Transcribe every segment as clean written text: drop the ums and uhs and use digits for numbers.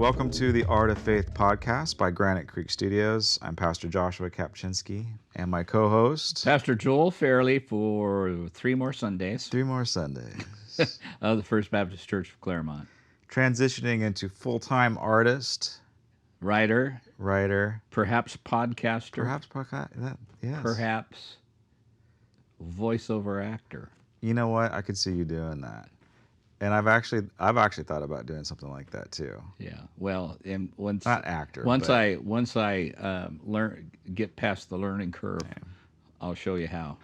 welcome to the Art of Faith podcast by Granite Creek Studios. I'm Pastor Joshua Kapczynski and my co-host, Pastor Joel Fairley for 3 more Sundays 3 more Sundays, of the First Baptist Church of Claremont. transitioning into full-time artist, Writer, perhaps podcaster, yes. perhaps voiceover actor. You know what? I could see you doing that. And I've actually thought about doing something like that too. Yeah. Well, and once Not actor. Once but, I get past the learning curve, I'll show you how.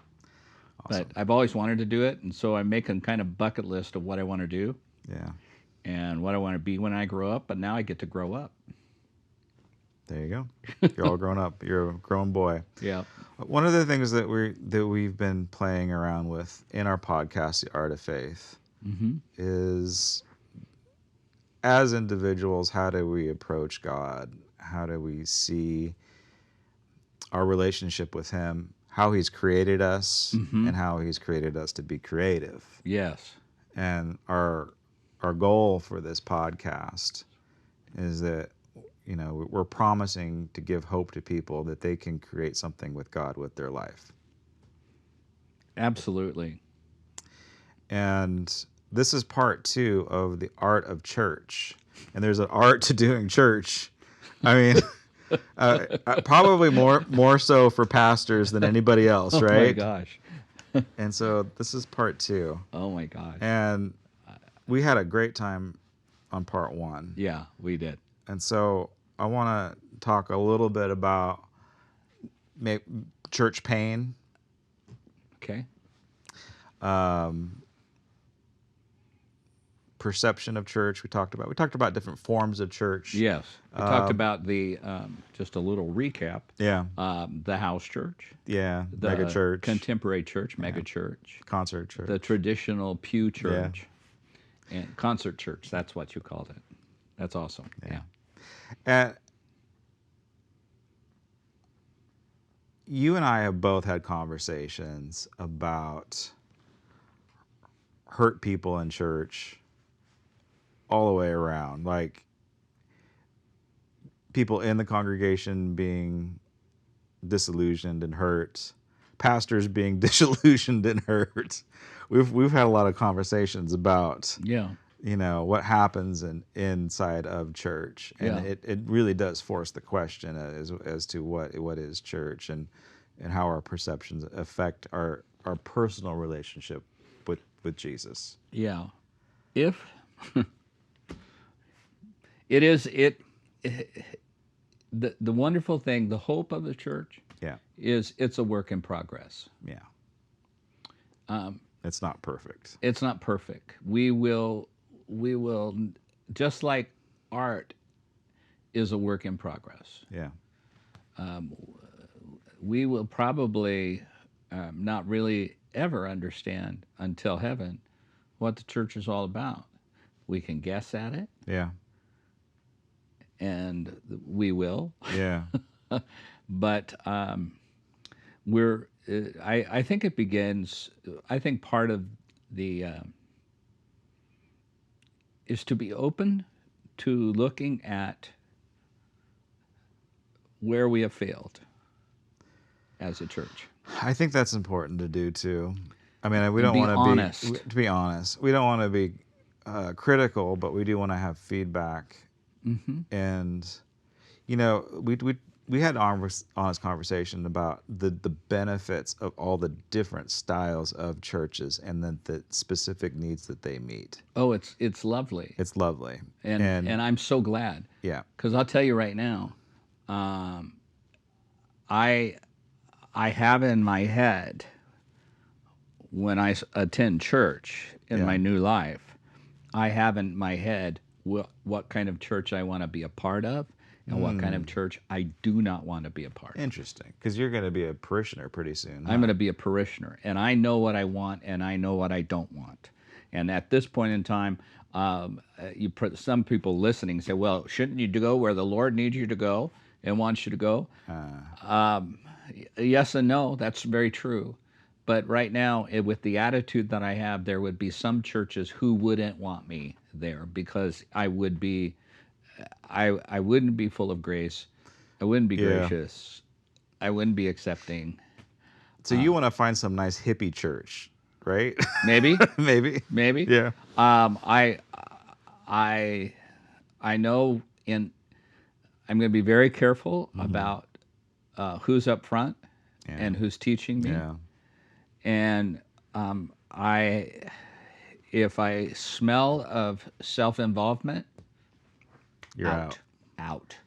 Awesome. But I've always wanted to do it, and so I'm making kind of bucket list of what I want to do. Yeah. And what I want to be when I grow up, but now I get to grow up. There you go. You're all grown up. You're a grown boy. Yeah. One of the things that we've been playing around with in our podcast, The Art of Faith, is as individuals, how do we approach God? How do we see our relationship with Him? How He's created us and how He's created us to be creative. Yes. And our goal for this podcast is that, you know, we're promising to give hope to people that they can create something with God with their life. Absolutely. And this is part 2 of the art of church. And there's an art to doing church. I mean, probably more so for pastors than anybody else, right? Oh my gosh. And so this is part 2. Oh my gosh. And we had a great time on part 1. Yeah, we did. And so I want to talk a little bit about church pain. Okay. Perception of church. We talked about different forms of church. Yes. We talked about the, just a little recap. Yeah. The house church. Yeah. The Mega church. Contemporary church, mega church. Concert church. The traditional pew church. Yeah. And concert church. That's what you called it. That's awesome. Yeah. And you and I have both had conversations about hurt people in church all the way around. Like people in the congregation being disillusioned and hurt, pastors being disillusioned and hurt. We've had a lot of conversations about you know what happens inside of church, and it really does force the question as to what is church and how our perceptions affect our personal relationship with Jesus. Yeah. If it is the wonderful thing, the hope of the church is it's a work in progress. Yeah. It's not perfect. It's not perfect. We will just like art is a work in progress. Yeah. We will probably not really ever understand until heaven what the church is all about. We can guess at it. Yeah. And we will. Yeah. But I think it begins, I think part of the, is to be open to looking at where we have failed as a church. I think that's important to do too. I mean, we don't be want to honest. to be honest. We don't want to be critical, but we do want to have feedback. And you know, we had an honest conversation about the benefits of all the different styles of churches and the specific needs that they meet. Oh, it's lovely. It's lovely, and I'm so glad. Yeah, because I'll tell you right now, I have in my head when I attend church in my new life, I have in my head what kind of church I want to be a part of and what kind of church I do not want to be a part of. Interesting, because you're going to be a parishioner pretty soon. Huh? I'm going to be a parishioner, and I know what I want and I know what I don't want. And at this point in time, some people listening say, well, shouldn't you go where the Lord needs you to go and wants you to go? Yes and no, that's very true. But right now, with the attitude that I have, there would be some churches who wouldn't want me there because I would be I wouldn't be full of grace. I wouldn't be Yeah. gracious. I wouldn't be accepting. So you want to find some nice hippie church, right? Maybe, Maybe. maybe. Yeah. I I know I'm going to be very careful about who's up front Yeah. and who's teaching me. Yeah. And if I smell of self-involvement, You're out. out.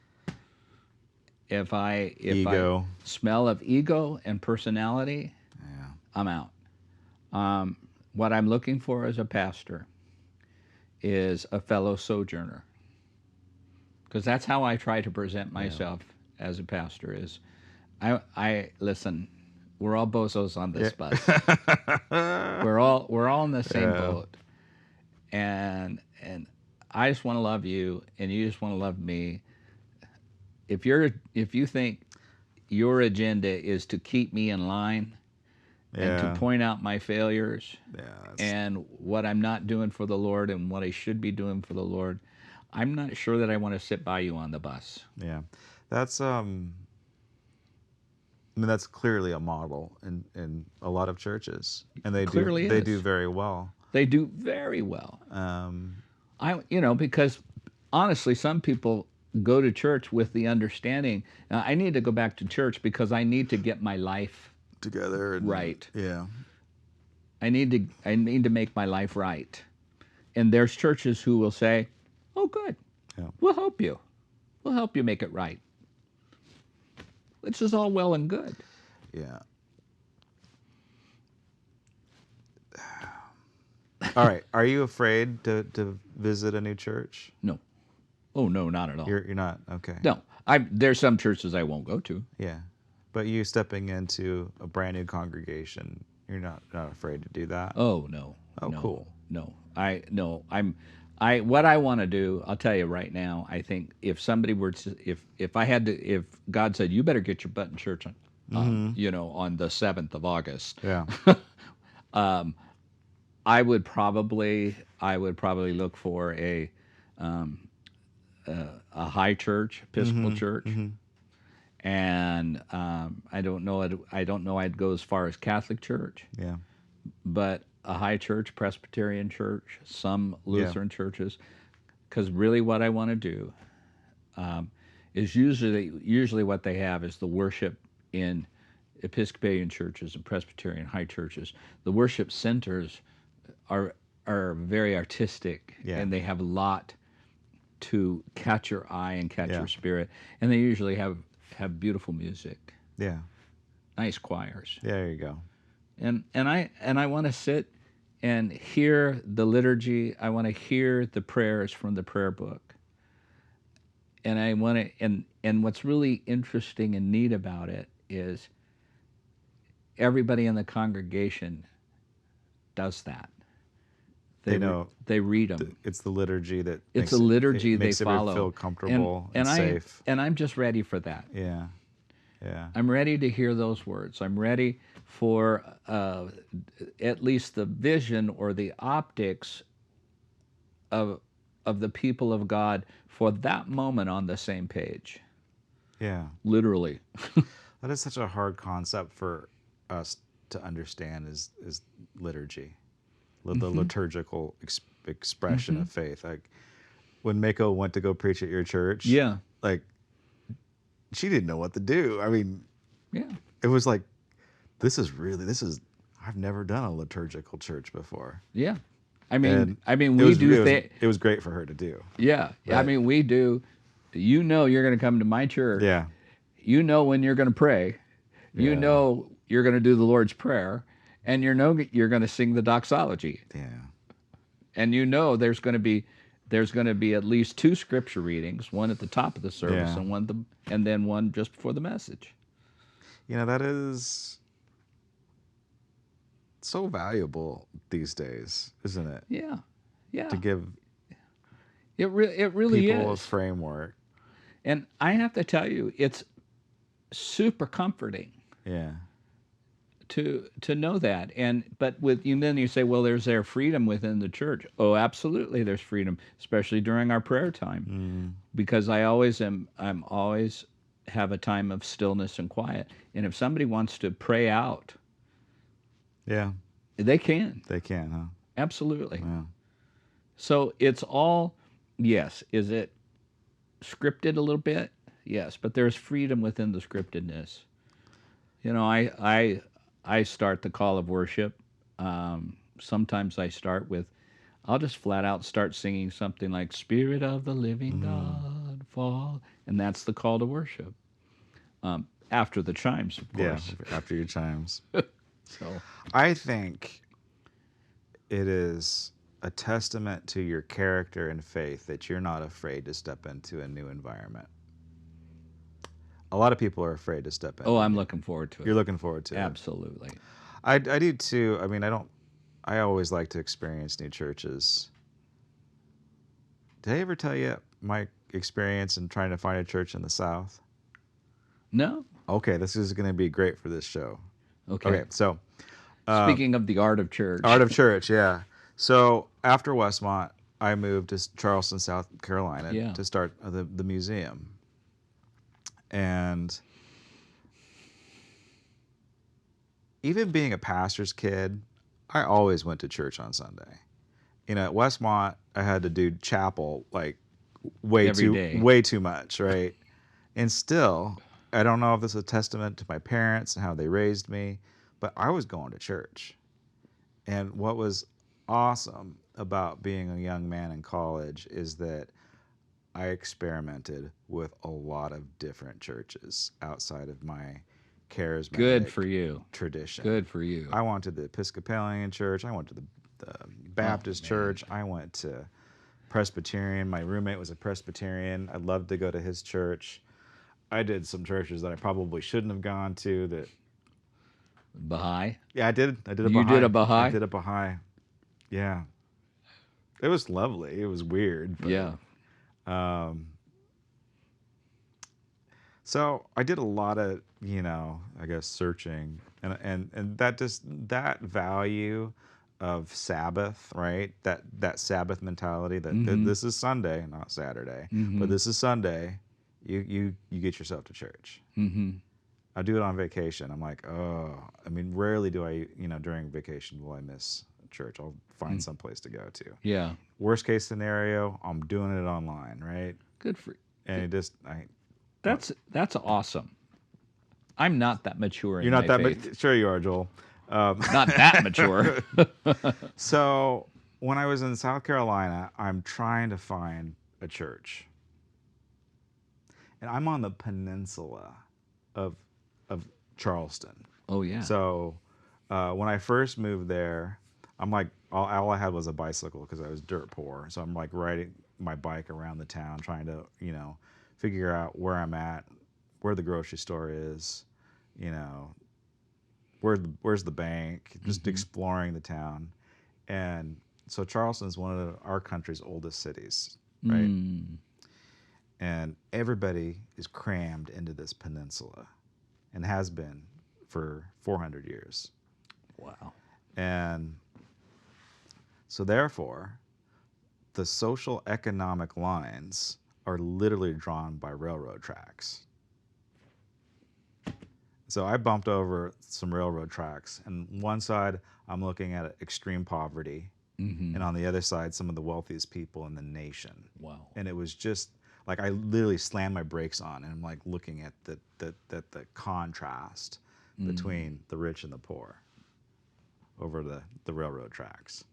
If I Ego. smell of ego and personality, Yeah. I'm out. What I'm looking for as a pastor is a fellow sojourner, because that's how I try to present myself as a pastor. Is I listen. We're all bozos on this bus. We're all in the same boat, and I just want to love you, and you just want to love me. If you think your agenda is to keep me in line and to point out my failures and what I'm not doing for the Lord and what I should be doing for the Lord, I'm not sure that I want to sit by you on the bus. Yeah. That's I mean, that's clearly a model in a lot of churches, and they do very well. They do very well. Because honestly, some people go to church with the understanding, I need to go back to church because I need to get my life together right. Yeah. I need to make my life right. And there's churches who will say, "Oh, good. Yeah. We'll help you. We'll help you make it right." Which is all well and good. Yeah. All right. Are you afraid to visit a new church? No. Oh, no, not at all. You're not? Okay. No. There's some churches I won't go to. Yeah. But you stepping into a brand new congregation, you're not afraid to do that? Oh, no. Oh, no, cool. No. What I want to do, I'll tell you right now, I think if somebody were to, if God said, you better get your butt in church on the 7th of August. Yeah. I would probably look for a high church, Episcopal church. And I don't know I'd go as far as Catholic church. Yeah. But a high church, Presbyterian church, some Lutheran churches, because really what I want to do is usually what they have is the worship in Episcopalian churches and Presbyterian high churches. The worship centers are very artistic, and they have a lot to catch your eye and catch your spirit, and they usually have beautiful music. Yeah. Nice choirs. Yeah, there you go. And I want to sit and hear the liturgy. I want to hear the prayers from the prayer book. And I want to and what's really interesting and neat about it is everybody in the congregation does that. They read them. It's the liturgy that it's a liturgy they makes follow. Feel comfortable and safe. And I'm just ready for that. Yeah. Yeah. I'm ready to hear those words. I'm ready for at least the vision or the optics of the people of God for that moment on the same page. Yeah. Literally. That is such a hard concept for us to understand is liturgy. The liturgical expression of faith. Like when Mako went to go preach at your church, like she didn't know what to do. I mean, it was like, I've never done a liturgical church before. Yeah. I mean, it was great for her to do. Yeah. Right. I mean, we do. You're going to come to my church. Yeah. You know when you're going to pray. You know you're going to do the Lord's Prayer. And you're going to sing the doxology. Yeah. And there's going to be at least 2 scripture readings, one at the top of the service and then one just before the message. That is so valuable these days, isn't it? Yeah. Yeah. To give it really people is a framework. And I have to tell you, it's super comforting. Yeah. to know that. But with you, then you say, well, there's their freedom within the church. Oh, absolutely, there's freedom, especially during our prayer time, because I'm always have a time of stillness and quiet. And if somebody wants to pray out, Yeah. they can. They can, huh? Absolutely. Yeah. So it's all, yes. Is it scripted a little bit? Yes, but there's freedom within the scriptedness. I start the call of worship. Sometimes I start with, I'll just flat out start singing something like "Spirit of the Living God, fall," and that's the call to worship. After the chimes, of Yeah, course. after your chimes. So I think it is a testament to your character and faith that you're not afraid to step into a new environment. A lot of people are afraid to step in. oh, I'm looking forward to it. You're looking forward to it. Absolutely. I do too. I mean, I always like to experience new churches. Did I ever tell you my experience in trying to find a church in the South? No. Okay, this is going to be great for this show. Okay. So Speaking of the art of church. Art of Church, yeah. So after Westmont, I moved to Charleston, South Carolina to start the museum. And even being a pastor's kid, I always went to church on Sunday. At Westmont, I had to do chapel like way too much, right? And still, I don't know if this is a testament to my parents and how they raised me, but I was going to church. And what was awesome about being a young man in college is that I experimented with a lot of different churches outside of my charismatic Good for you. tradition. Good for you. I went to the Episcopalian church. I went to the Baptist church. I went to Presbyterian. My roommate was a Presbyterian. I'd love to go to his church. I did some churches that I probably shouldn't have gone to. That Baha'i? Yeah, I did. I did a You Baha'i. did a Baha'i? I did a Baha'i. Yeah. It was lovely. It was weird. But, Yeah. So I did a lot of, I guess searching and that value of Sabbath, right? That Sabbath mentality that this is Sunday, not Saturday, but this is Sunday. You get yourself to church. Mm-hmm. I do it on vacation. I'm like, rarely do I, during vacation will I miss church. I'll find some place to go to. Yeah. Worst case scenario, I'm doing it online, right? Good for you. And That's awesome. I'm not that mature in you're not my that faith. sure you are, Joel. Not that mature. So when I was in South Carolina, I'm trying to find a church, and I'm on the peninsula of Charleston. Oh yeah. So when I first moved there, I'm like all I had was a bicycle because I was dirt poor. So I'm like riding my bike around the town trying to figure out where I'm at, where the grocery store is, where's the bank, just exploring the town. And so Charleston is one of our country's oldest cities, right? And everybody is crammed into this peninsula and has been for 400 years. Wow. And so therefore, the social economic lines are literally drawn by railroad tracks. So I bumped over some railroad tracks, and one side I'm looking at extreme poverty, and on the other side some of the wealthiest people in the nation. Wow. And it was just like I literally slammed my brakes on, and I'm like looking at the contrast between the rich and the poor over the railroad tracks.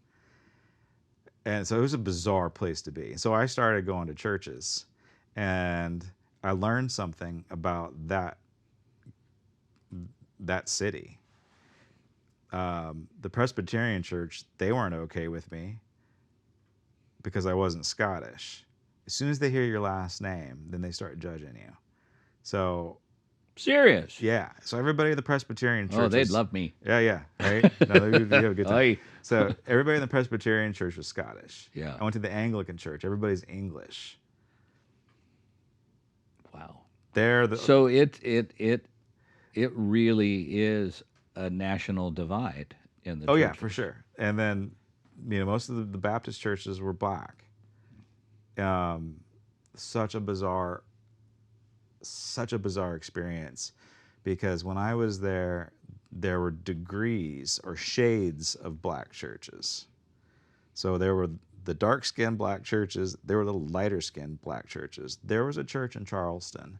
And so it was a bizarre place to be. So I started going to churches, and I learned something about that city. The Presbyterian church, they weren't okay with me because I wasn't Scottish. As soon as they hear your last name, then they start judging you. So serious? Yeah. So everybody in the Presbyterian church. Oh, they'd love me. Yeah. Right. No, you have a good time. Aye. So everybody in the Presbyterian church was Scottish. Yeah. I went to the Anglican church. Everybody's English. Wow. They're so it really is a national divide in the Oh churches. yeah, for sure. And then, most of the Baptist churches were black. Such a bizarre experience, because when I was there were degrees or shades of black churches. So there were the dark-skinned black churches, there were the lighter-skinned black churches. There was a church in Charleston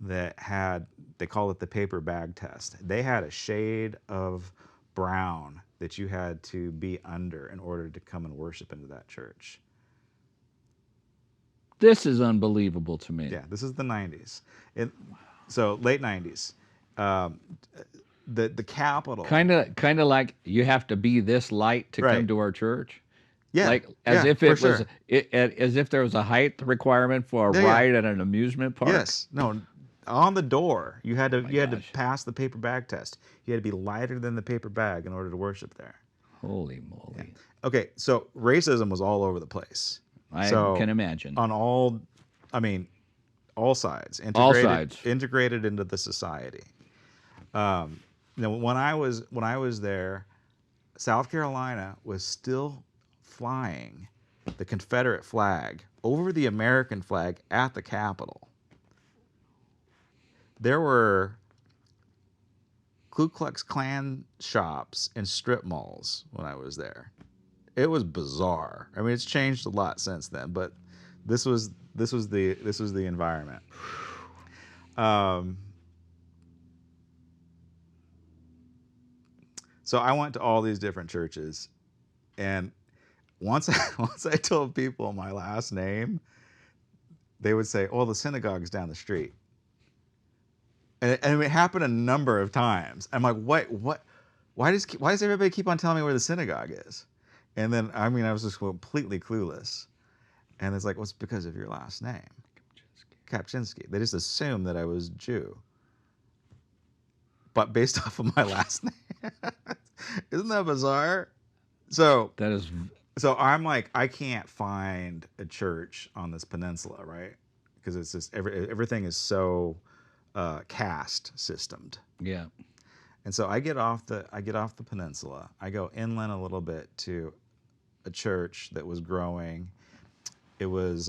that had, they call it the paper bag test. They had a shade of brown that you had to be under in order to come and worship into that church. This is unbelievable to me. Yeah, this is the 90s. So late 90s. The capital. Kind of like you have to be this light to come to our church. Yeah, like as if it was sure. as if there was a height requirement for a ride at an amusement park. Yes, no. On the door, you had to pass the paper bag test. You had to be lighter than the paper bag in order to worship there. Holy moly! Yeah. Okay, so racism was all over the place. I can imagine. On all sides, integrated into the society. When I was there, South Carolina was still flying the Confederate flag over the American flag at the Capitol. There were Ku Klux Klan shops and strip malls when I was there. It was bizarre. I mean, it's changed a lot since then, but this was the environment. So I went to all these different churches, and once I told people my last name, they would say, "Oh, the synagogue's down the street." And it happened a number of times. I'm like, what? Why does everybody keep on telling me where the synagogue is? And then, I was just completely clueless. And it's like, well, it's because of your last name, Kapczynski. They just assumed that I was Jew, but based off of my last name. Isn't that bizarre? So that is. So I'm like, I can't find a church on this peninsula, right? Because it's just everything is so caste systemed. Yeah. And so I get off the peninsula. I go inland a little bit to a church that was growing. It was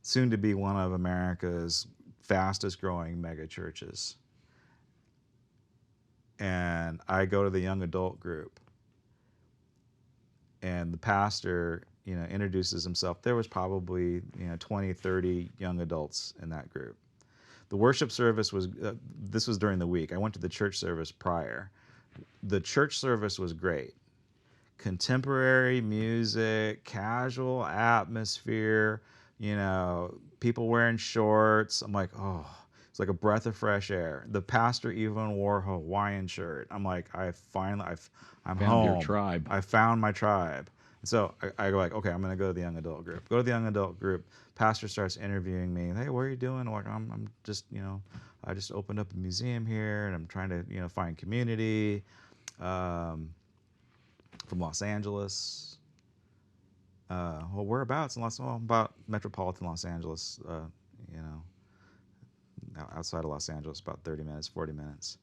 soon to be one of America's fastest growing mega churches. And I go to the young adult group. And the pastor, introduces himself. There was probably, 20, 30 young adults in that group. The worship service was, this was during the week. I went to the church service prior. The church service was great. Contemporary music, casual atmosphere, people wearing shorts. I'm like, oh, it's like a breath of fresh air. The pastor even wore a Hawaiian shirt. I'm like, I'm found home. Your tribe. I found my tribe. So I go like, okay, I'm going to go to the young adult group. Go to the young adult group. Pastor starts interviewing me. Hey, what are you doing? I'm like, I'm just, I just opened up a museum here, and I'm trying to, find community. From Los Angeles. Well, whereabouts in about metropolitan Los Angeles. Outside of Los Angeles, about 30 minutes, 40 minutes.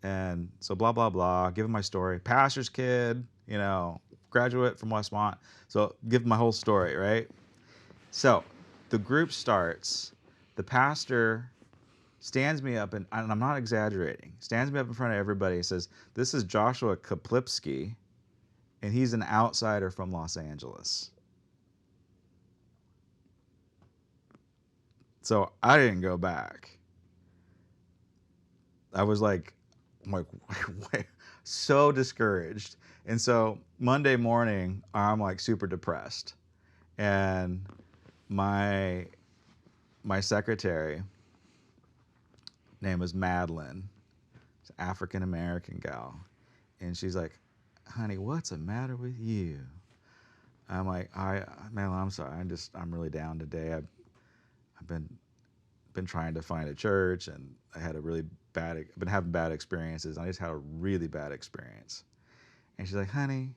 And so blah, blah, blah. Give him my story. Pastor's kid, graduate from Westmont. So give him my whole story, right? So the group starts. The pastor stands me up, and I'm not exaggerating, stands me up in front of everybody and says, "This is Joshua Kaplipsky, and he's an outsider from Los Angeles." So I didn't go back. I was like, so discouraged. And so Monday morning, I'm like super depressed. And my secretary, name was Madeline, she's an African American gal. And she's like, "Honey, what's the matter with you?" I'm like, Madeline, I'm sorry. I'm really down today. I've been trying to find a church, and I had I've been having bad experiences. I just had a really bad experience. And she's like, "Honey,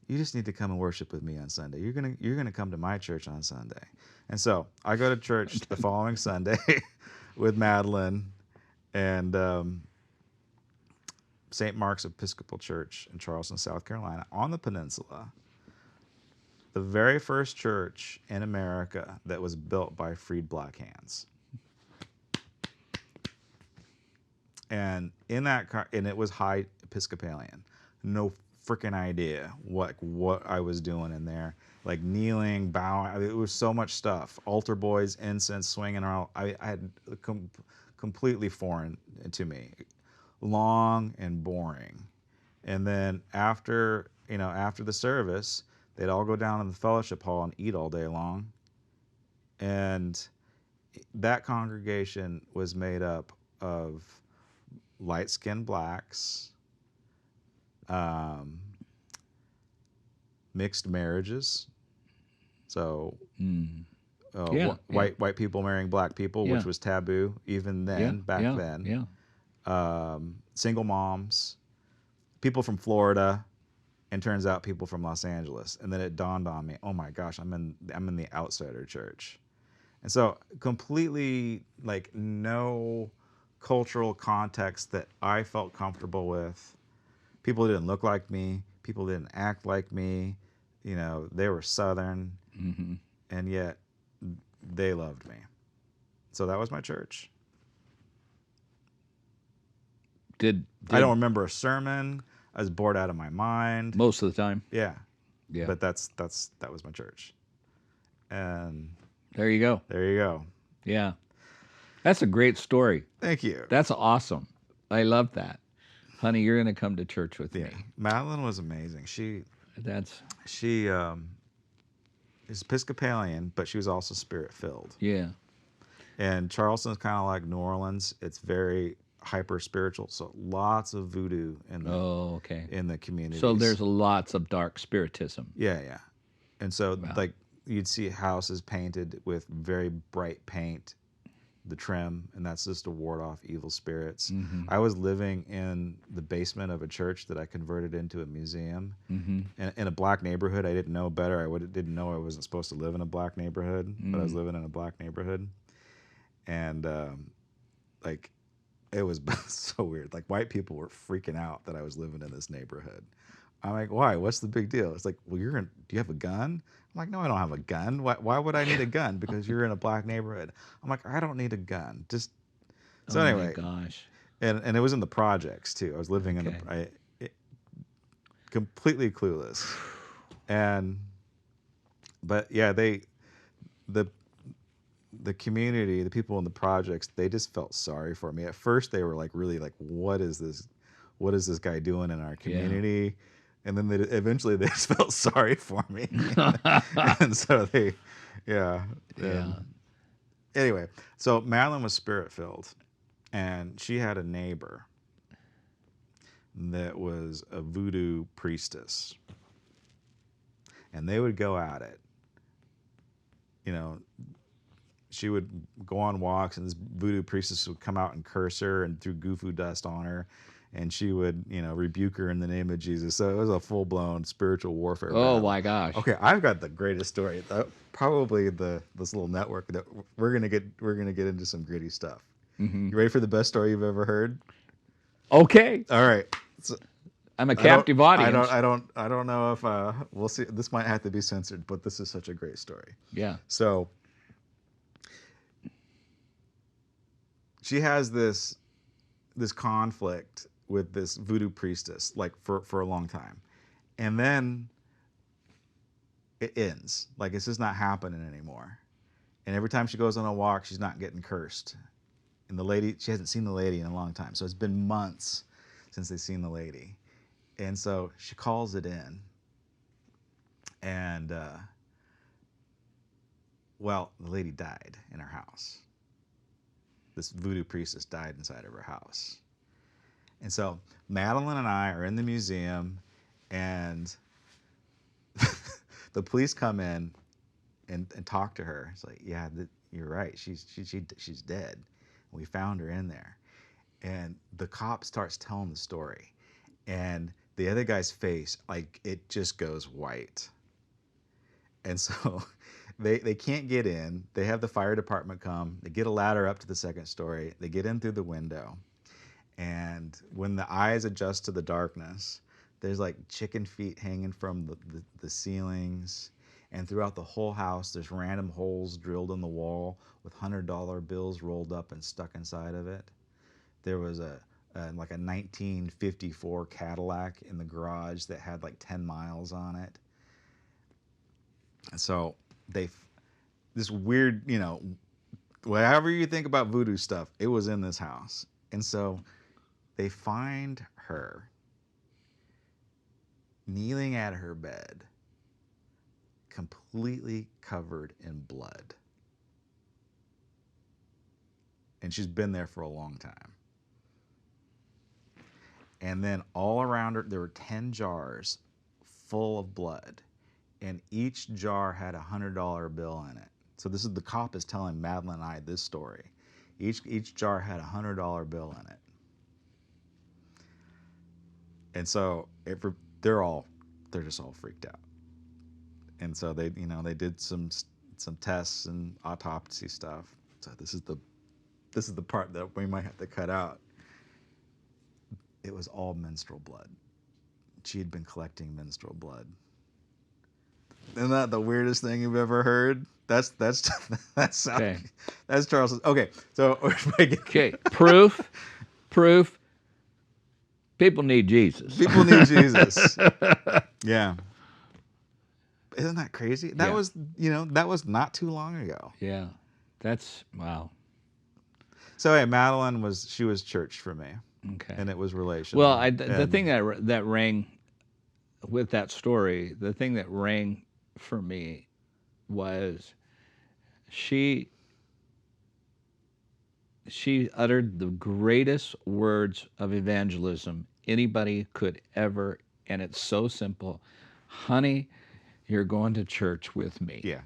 you just need to come and worship with me on Sunday. You're gonna come to my church on Sunday." And so I go to church the following Sunday with Madeline, and St. Mark's Episcopal Church in Charleston, South Carolina, on the peninsula. The very first church in America that was built by freed black hands. And and it was high Episcopalian. No freaking idea what I was doing in there. Like kneeling, bowing. It was so much stuff. Altar boys, incense, swinging around. I had completely foreign to me. Long and boring. And then after the service, they'd all go down in the fellowship hall and eat all day long. And that congregation was made up of light-skinned blacks, mixed marriages. So white people marrying black people, which was taboo even then, back then. Single moms, people from Florida, and turns out people from Los Angeles. And then it dawned on me, oh my gosh, I'm in the outsider church. And so completely like no cultural context that I felt comfortable with. People didn't look like me. People didn't act like me. They were Southern, and yet they loved me. So that was my church. I don't remember a sermon. I was bored out of my mind most of the time. Yeah. But that was my church, and there you go. Yeah, that's a great story. Thank you. That's awesome. I love that, honey. You're gonna come to church with me. Madeline was amazing. She is Episcopalian, but she was also Spirit-filled. Yeah. And Charleston's kind of like New Orleans. It's very hyper spiritual, so lots of voodoo in the community. So there's lots of dark spiritism. Yeah. And so like you'd see houses painted with very bright paint, the trim, and that's just to ward off evil spirits. I was living in the basement of a church that I converted into a museum, in a black neighborhood. I didn't know better. Didn't know I wasn't supposed to live in a black neighborhood, but I was living in a black neighborhood, and like it was so weird. Like white people were freaking out that I was living in this neighborhood. I'm like, why? What's the big deal? It's like, well, do you have a gun? I'm like, no, I don't have a gun. Why would I need a gun? Because you're in a black neighborhood. I'm like, I don't need a gun. Anyway. Oh my gosh. And it was in the projects too. I was living completely clueless. But yeah, the community, the people in the projects, they just felt sorry for me. At first they were like really like, what is this guy doing in our community? Yeah. And then eventually they just felt sorry for me. And so anyway, so Madeline was Spirit-filled, and she had a neighbor that was a voodoo priestess. And they would go at it. She would go on walks, and this voodoo priestess would come out and curse her and threw goo dust on her. And she would, rebuke her in the name of Jesus. So it was a full-blown spiritual warfare battle. Oh my gosh! Okay, I've got the greatest story. Probably this little network that we're gonna get into some gritty stuff. You ready for the best story you've ever heard? Okay. All right. So, I'm a captive audience. I don't know if we'll see. This might have to be censored, but this is such a great story. Yeah. So she has this conflict with this voodoo priestess, like for a long time. And then it ends. Like it's just not happening anymore. And every time she goes on a walk, she's not getting cursed. And she hasn't seen the lady in a long time. So it's been months since they've seen the lady. And so she calls it in. And, the lady died in her house. This voodoo priestess died inside of her house. And so Madeline and I are in the museum, and the police come in and talk to her. It's like, yeah, you're right. She's dead. We found her in there. And the cop starts telling the story, and the other guy's face, like, it just goes white. And so they can't get in. They have the fire department come. They get a ladder up to the second story. They get in through the window. And when the eyes adjust to the darkness, there's like chicken feet hanging from the ceilings. And throughout the whole house, there's random holes drilled in the wall with $100 bills rolled up and stuck inside of it. There was like a 1954 Cadillac in the garage that had like 10 miles on it. And so this weird, whatever you think about voodoo stuff, it was in this house. And so they find her kneeling at her bed, completely covered in blood. And she's been there for a long time. And then all around her, there were 10 jars full of blood. And each jar had a $100 bill in it. So the cop is telling Madeline and I this story. Each jar had a $100 bill in it. And so they're just all freaked out. And so they did some tests and autopsy stuff. So this is the part that we might have to cut out. It was all menstrual blood. She had been collecting menstrual blood. Isn't that the weirdest thing you've ever heard? That's Okay. That's Charles. Okay, so okay, proof. People need Jesus. People need Jesus. Yeah. Isn't that crazy? That was not too long ago. Yeah, that's wow. So hey, Madeline was church for me. Okay, and it was relational. Well, the thing that rang with that story, the thing that rang for me was she uttered the greatest words of evangelism anybody could ever, and it's so simple. Honey, you're going to church with me. Yeah.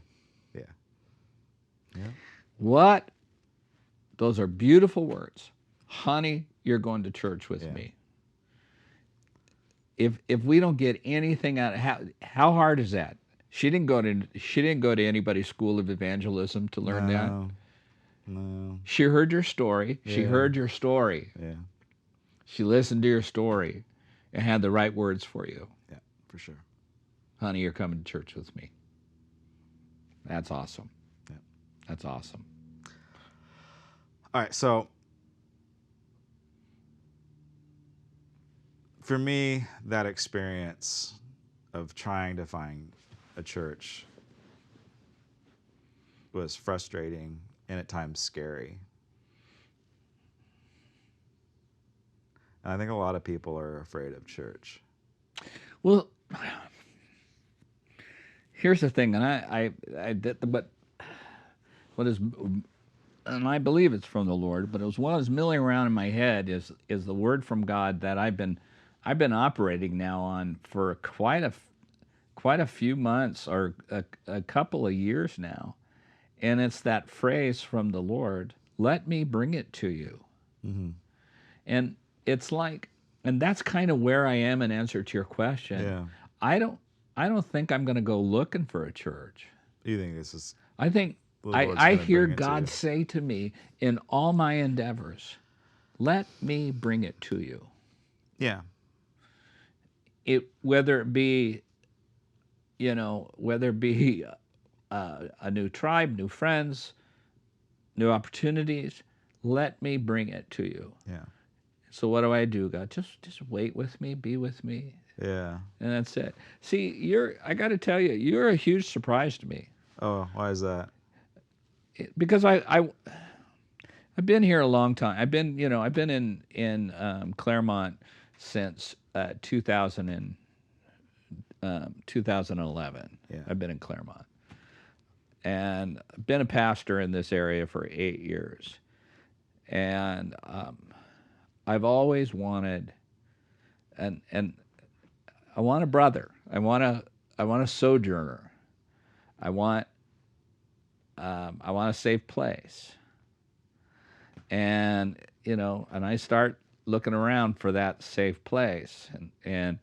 What? Those are beautiful words. Honey, you're going to church with me. If we don't get anything out, how hard is that? She didn't go to anybody's school of evangelism to learn that. No. She heard your story. Yeah. She heard your story. Yeah. She listened to your story and had the right words for you. Yeah, for sure. Honey, you're coming to church with me. That's awesome. Yeah. That's awesome. All right, so for me, that experience of trying to find a church was frustrating and at times scary. And I think a lot of people are afraid of church. Well, here's the thing, and I did what is, and I believe it's from the Lord, but it was what was milling around in my head is the word from God that I've been operating now on for quite a few months or a couple of years now, and it's that phrase from the Lord, "Let me bring it to you," and it's like, and that's kind of where I am in answer to your question. Yeah. I don't think I'm going to go looking for a church. You think this is? I think I hear God say to me in all my endeavors, "Let me bring it to you." Yeah. Whether it be a new tribe, new friends, new opportunities, let me bring it to you. Yeah. So what do I do, God? Just wait with me, be with me. Yeah. And that's it. See, I got to tell you, you're a huge surprise to me. Oh, why is that? Because I've been here a long time. I've been in Claremont since 2011. Yeah. I've been in Claremont, and I've been a pastor in this area for 8 years, and I've always wanted, and I want a brother. I want a sojourner. I want a safe place. And and I start looking around for that safe place, and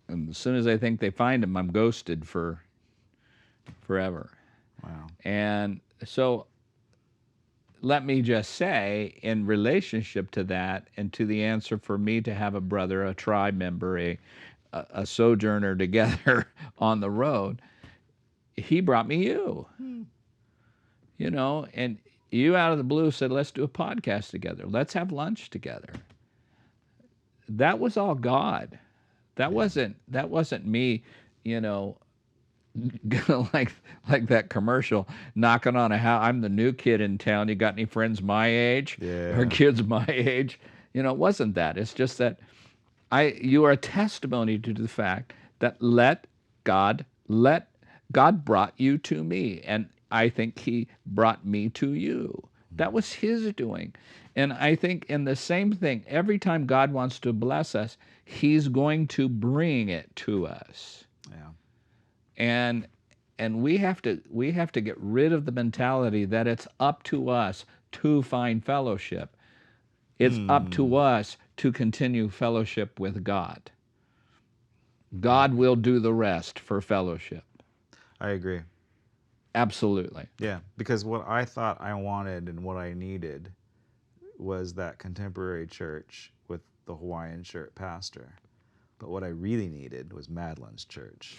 as soon as I think they find him, I'm ghosted for forever. Wow. And so let me just say, in relationship to that and to the answer for me to have a brother, a tribe member, a sojourner together on the road, he brought me you. You know, and you out of the blue said, let's do a podcast together. Let's have lunch together. That was all God. That wasn't me, you know, like that commercial, knocking on a house. I'm the new kid in town. You got any friends my age? Or kids my age? You know, it wasn't that. It's just that you are a testimony to the fact that God brought you to me, and I think He brought me to you. That was His doing. And I think in the same thing, every time God wants to bless us, He's going to bring it to us. Yeah. And we have to get rid of the mentality that it's up to us to find fellowship. It's up to us to continue fellowship with God. God will do the rest for fellowship. I agree. Absolutely. Yeah, because what I thought I wanted and what I needed was that contemporary church with the Hawaiian shirt pastor. But what I really needed was Madeline's church.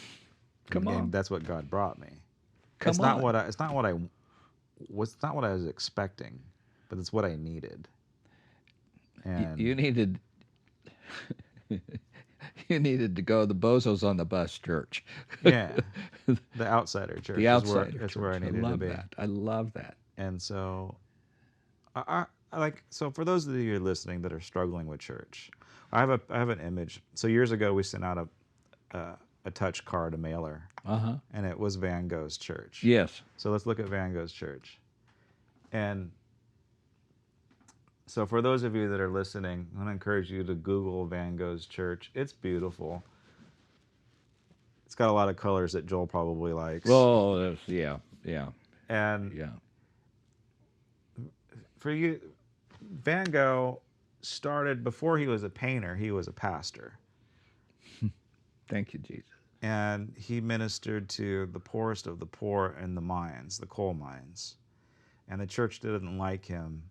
Come on. And that's what God brought me. Come it's on. Not what I was expecting, but it's what I needed. And you needed you needed to go the bozos on the bus church. Yeah. The outsider church. The outsider church. That's where I needed to be. I love that. And so I like, so for those of you who are listening that are struggling with church, I have an image. So years ago we sent out a touch card, a mailer. And it was Van Gogh's church. Yes. So let's look at Van Gogh's church. And so for those of you that are listening, I'm going to encourage you to Google Van Gogh's church. It's beautiful. It's got a lot of colors that Joel probably likes. Oh, yeah. And yeah. For you, Van Gogh started, before he was a painter, he was a pastor. Thank you, Jesus. And he ministered to the poorest of the poor in the mines, the coal mines. And the church didn't like him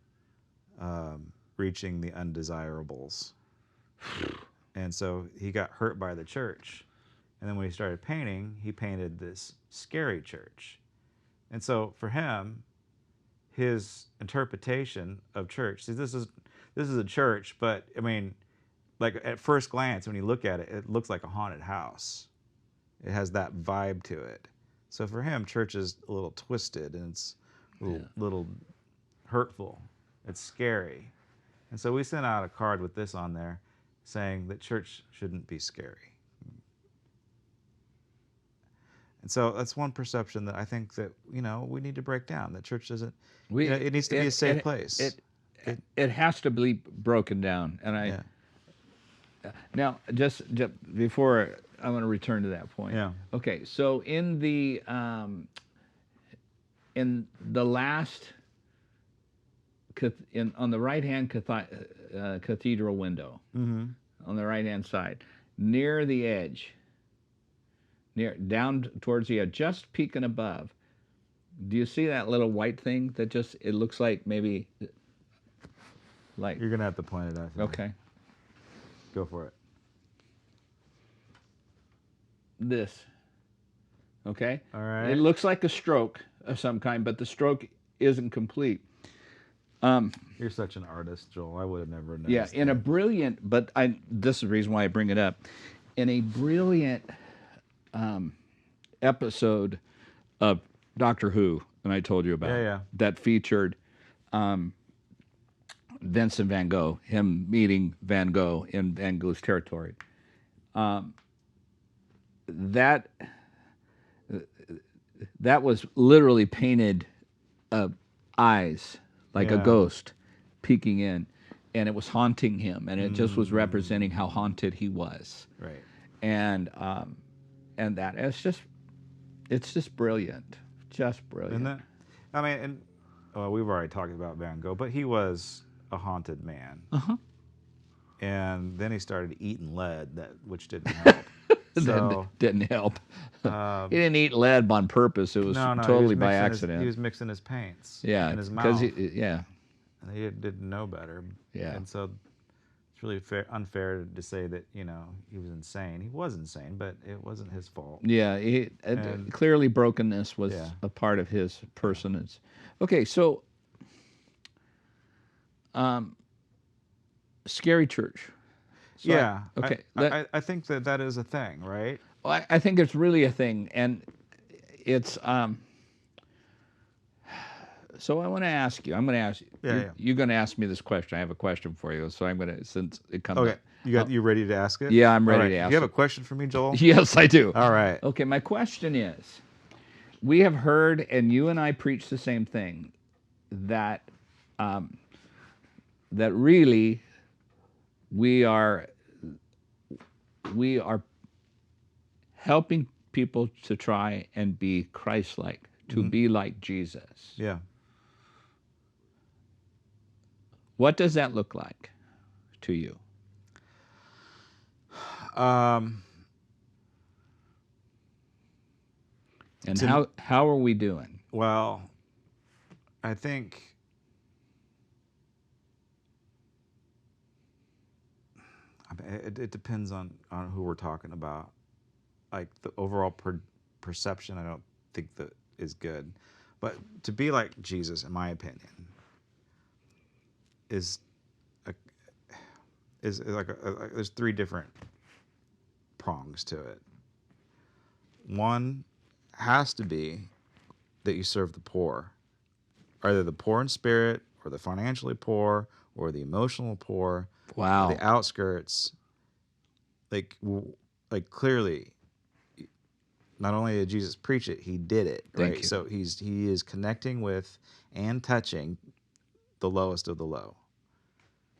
reaching the undesirables. And so he got hurt by the church. And then when he started painting, he painted this scary church. And so for him, his interpretation of church, see, this is a church, but I mean, like at first glance, when you look at it, it looks like a haunted house. It has that vibe to it. So for him, church is a little twisted and it's a little hurtful. It's scary. And so we sent out a card with this on there saying that church shouldn't be scary. And so that's one perception that I think that, you know, we need to break down. That church doesn't, it needs to be a safe place. It has to be broken down. And now, just before I want to return to that point. Yeah. Okay, so in the last, on the right-hand cathedral window, on the right-hand side, near the edge, down towards the edge, just peeking above, do you see that little white thing that just, it looks like maybe, like... You're going to have to point it out. Okay. Go for it. This. Okay? All right. It looks like a stroke of some kind, but the stroke isn't complete. You're such an artist, Joel. I would have never noticed. Yeah, in a brilliant, but this is the reason why I bring it up. In a brilliant episode of Doctor Who, and I told you about, that featured Vincent van Gogh, him meeting Van Gogh in Van Gogh's territory. That was literally painted eyes, like a ghost peeking in, and it was haunting him, and it just was representing how haunted he was. Right. And that it's just brilliant, just brilliant. Isn't that? I mean, and we've already talked about Van Gogh, but he was a haunted man. And then he started eating lead, which didn't help. So didn't help. He didn't eat lead on purpose. It was totally by accident. He was mixing his paints Yeah, in his mouth. Yeah. And he didn't know better. Yeah. And so it's really unfair to say that, he was insane. He was insane, but it wasn't his fault. Yeah, clearly brokenness was a part of his personage. Okay, so scary church. So yeah. Okay. I think that is a thing, right? Well, I think it's really a thing, and it's so I want to ask you. I'm going to ask you. Yeah, You're going to ask me this question. I have a question for you, so I'm going to, since it comes Okay. up. You ready to ask it? Yeah, I'm ready to ask Do you have it. a question for me, Joel? Yes, I do. All right. Okay, my question is, we have heard, and you and I preach the same thing, that that really we are helping people to try and be Christ-like, to be like Jesus. Yeah. What does that look like to you? And how are we doing? Well, I think it depends on who we're talking about. Like the overall perception, I don't think that is good. But to be like Jesus, in my opinion, is like there's three different prongs to it. One has to be that you serve the poor, either the poor in spirit, or the financially poor, or the emotional poor, Wow. or the outskirts. Like clearly, not only did Jesus preach it, he did it, right? Thank you. So he is connecting with and touching the lowest of the low.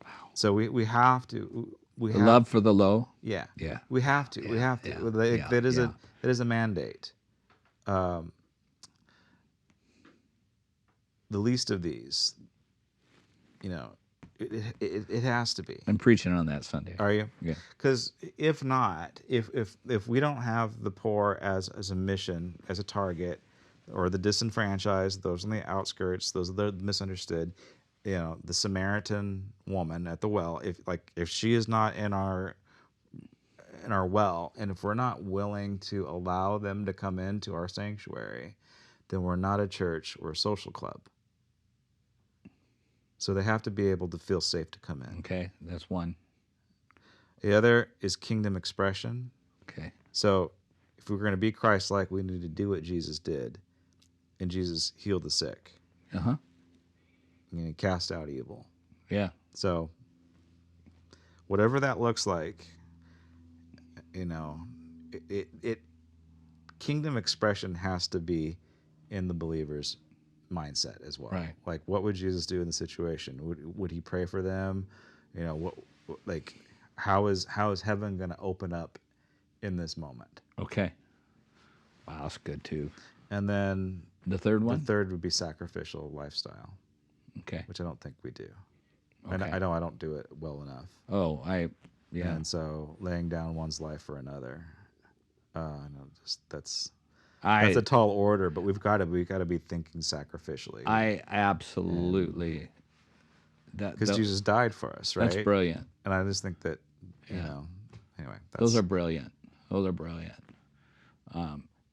Wow. So we have to love for the low. Yeah. Yeah. We have to. Yeah. We have to. Yeah. That is a mandate. The least of these, it has to be. I'm preaching on that Sunday. Are you? Yeah. Because if not, if we don't have the poor as a mission, as a target, or the disenfranchised, those on the outskirts, those that are misunderstood, the Samaritan woman at the well, if she is not in our well, and if we're not willing to allow them to come into our sanctuary, then we're not a church, we're a social club. So they have to be able to feel safe to come in. Okay, that's one. The other is kingdom expression. Okay. So if we're going to be Christ-like, we need to do what Jesus did. And Jesus healed the sick. Uh-huh. And he cast out evil. Yeah. So whatever that looks like, kingdom expression has to be in the believer's mindset as well. Right. Like, what would Jesus do in the situation? Would he pray for them? How is heaven going to open up in this moment? Okay. Wow, that's good too. And then the third one? The third would be sacrificial lifestyle. Okay. Which I don't think we do. Okay. I know I don't do it well enough. Oh, yeah. And so laying down one's life for another, that's a tall order, but we've got to be thinking sacrificially. I absolutely. Because Jesus died for us, right? That's brilliant. And I just think that anyway. Those are brilliant.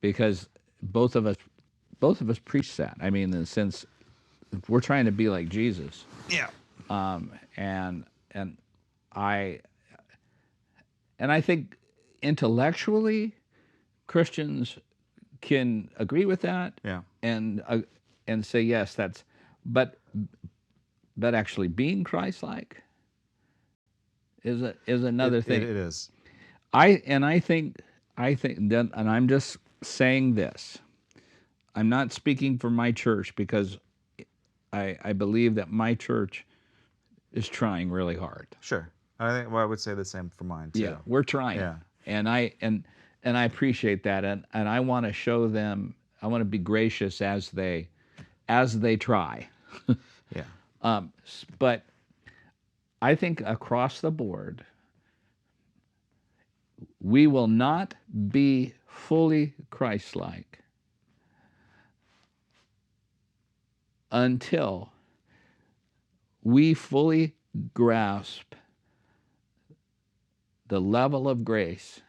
Because both of us preach that. I mean, in the sense, we're trying to be like Jesus. Yeah. And I think intellectually, Christians can agree with that. Yeah. And say yes, but actually being Christ-like is another thing. It is. I think that, and I'm just saying this. I'm not speaking for my church because I believe that my church is trying really hard. Sure. I think I would say the same for mine too. Yeah, we're trying. Yeah. And I appreciate that, and I want to show them. I want to be gracious as they try. Yeah. But I think across the board, we will not be fully Christ-like until we fully grasp the level of grace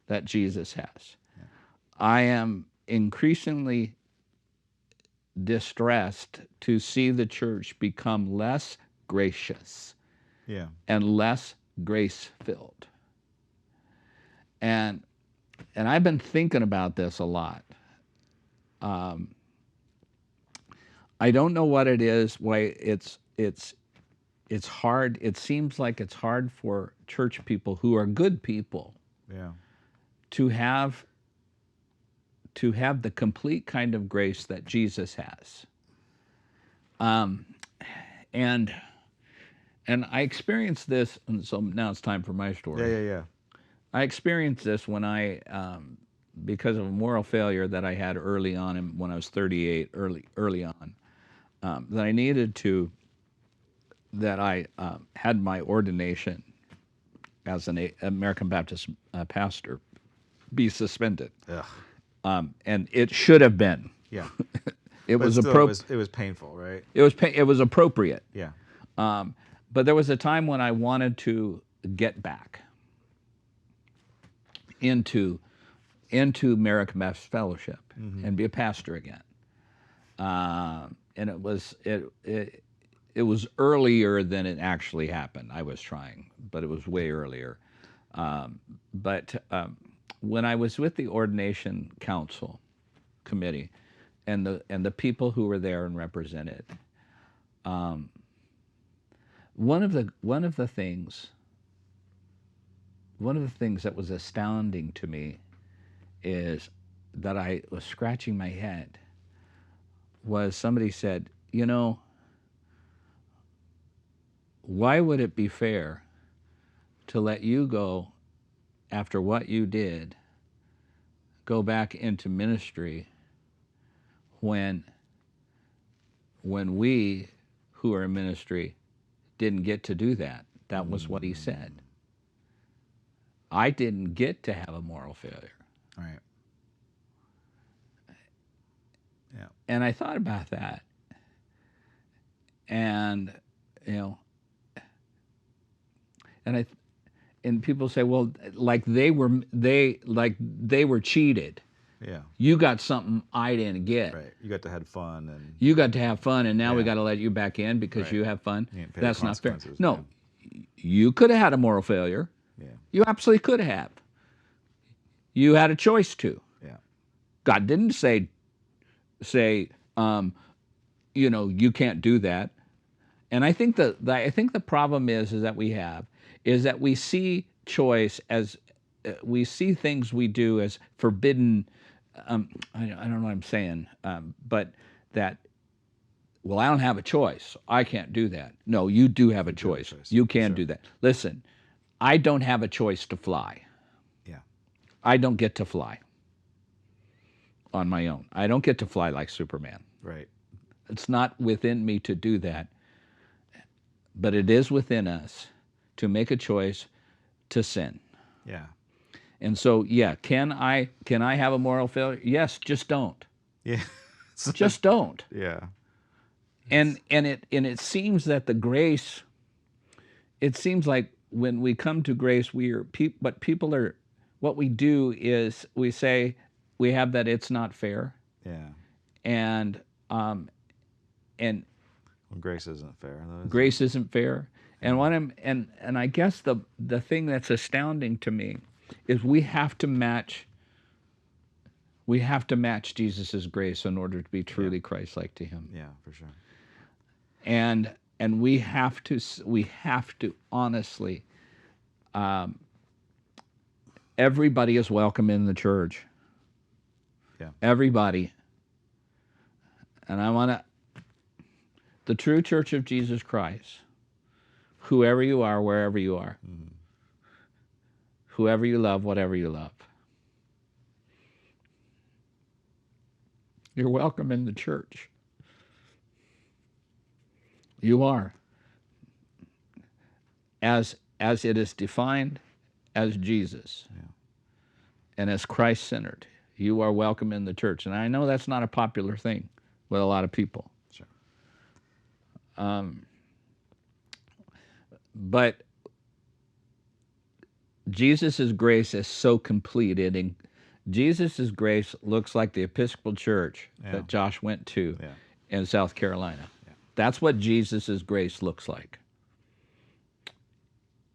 that Jesus has. Yeah. I am increasingly distressed to see the church become less gracious and less grace-filled. And I've been thinking about this a lot. I don't know what it is, why it's hard. It seems like it's hard for church people who are good people to have the complete kind of grace that Jesus has. And I experienced this, and so now it's time for my story. Yeah. I experienced this when I, because of a moral failure that I had early on, when I was 38, early on, that I needed to, that I had my ordination as an American Baptist pastor be suspended. And it should have been. Yeah. It was appropriate. It was painful, right? It was appropriate. Yeah. But there was a time when I wanted to get back into American Baptist Fellowship and be a pastor again. And it was earlier than it actually happened. I was trying, but it was way earlier. But when I was with the Ordination Council Committee and the people who were there and represented, one of the things that was astounding to me is that I was scratching my head was somebody said, you know, why would it be fair to let you go after what you did, go back into ministry when we who are in ministry didn't get to do that? That was what he said. I didn't get to have a moral failure. Right. Yeah. And I thought about that. And, you know, and people say, well, like they were cheated. Yeah. You got something I didn't get. Right. You got to have fun, and you got to have fun, and now we got to let you back in because you have fun. That's not fair. No, you could have had a moral failure. Yeah. You absolutely could have. You had a choice to. Yeah. God didn't say, you know, you can't do that. And I think the problem is that we see choice as we see things we do as forbidden. I don't know what I'm saying, but that, well, I don't have a choice. I can't do that. No, you do have a choice. You can do that. Listen, I don't have a choice to fly. Yeah. I don't get to fly on my own. I don't get to fly like Superman. Right. It's not within me to do that. But it is within us to make a choice to sin. Yeah. And so, yeah, can I have a moral failure? Yes, just don't. Yeah. Just don't. Yeah. And it seems that the grace, it seems like when we come to grace, what we do is we say we have that it's not fair. Yeah. And well, grace isn't fair. Grace isn't fair. And and I guess the thing that's astounding to me is we have to match Jesus' grace in order to be truly Christ-like to him. Yeah, for sure. And we have to honestly, everybody is welcome in the church. Yeah. Everybody. And the true church of Jesus Christ, whoever you are, wherever you are, whoever you love, whatever you love, you're welcome in the church. You are. As it is defined, as Jesus and as Christ-centered, you are welcome in the church. And I know that's not a popular thing with a lot of people. Sure. But Jesus' grace is so completed, and Jesus' grace looks like the Episcopal Church that Josh went to in South Carolina. Yeah. That's what Jesus' grace looks like.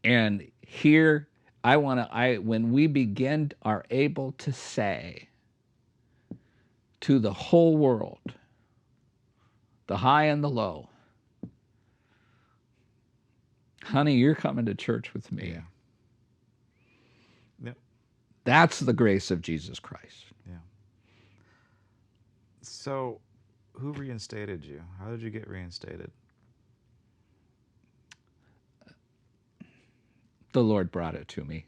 And here, when we are able to say to the whole world, the high and the low, honey, you're coming to church with me. Yeah. Yep. That's the grace of Jesus Christ. Yeah. So, who reinstated you? How did you get reinstated? The Lord brought it to me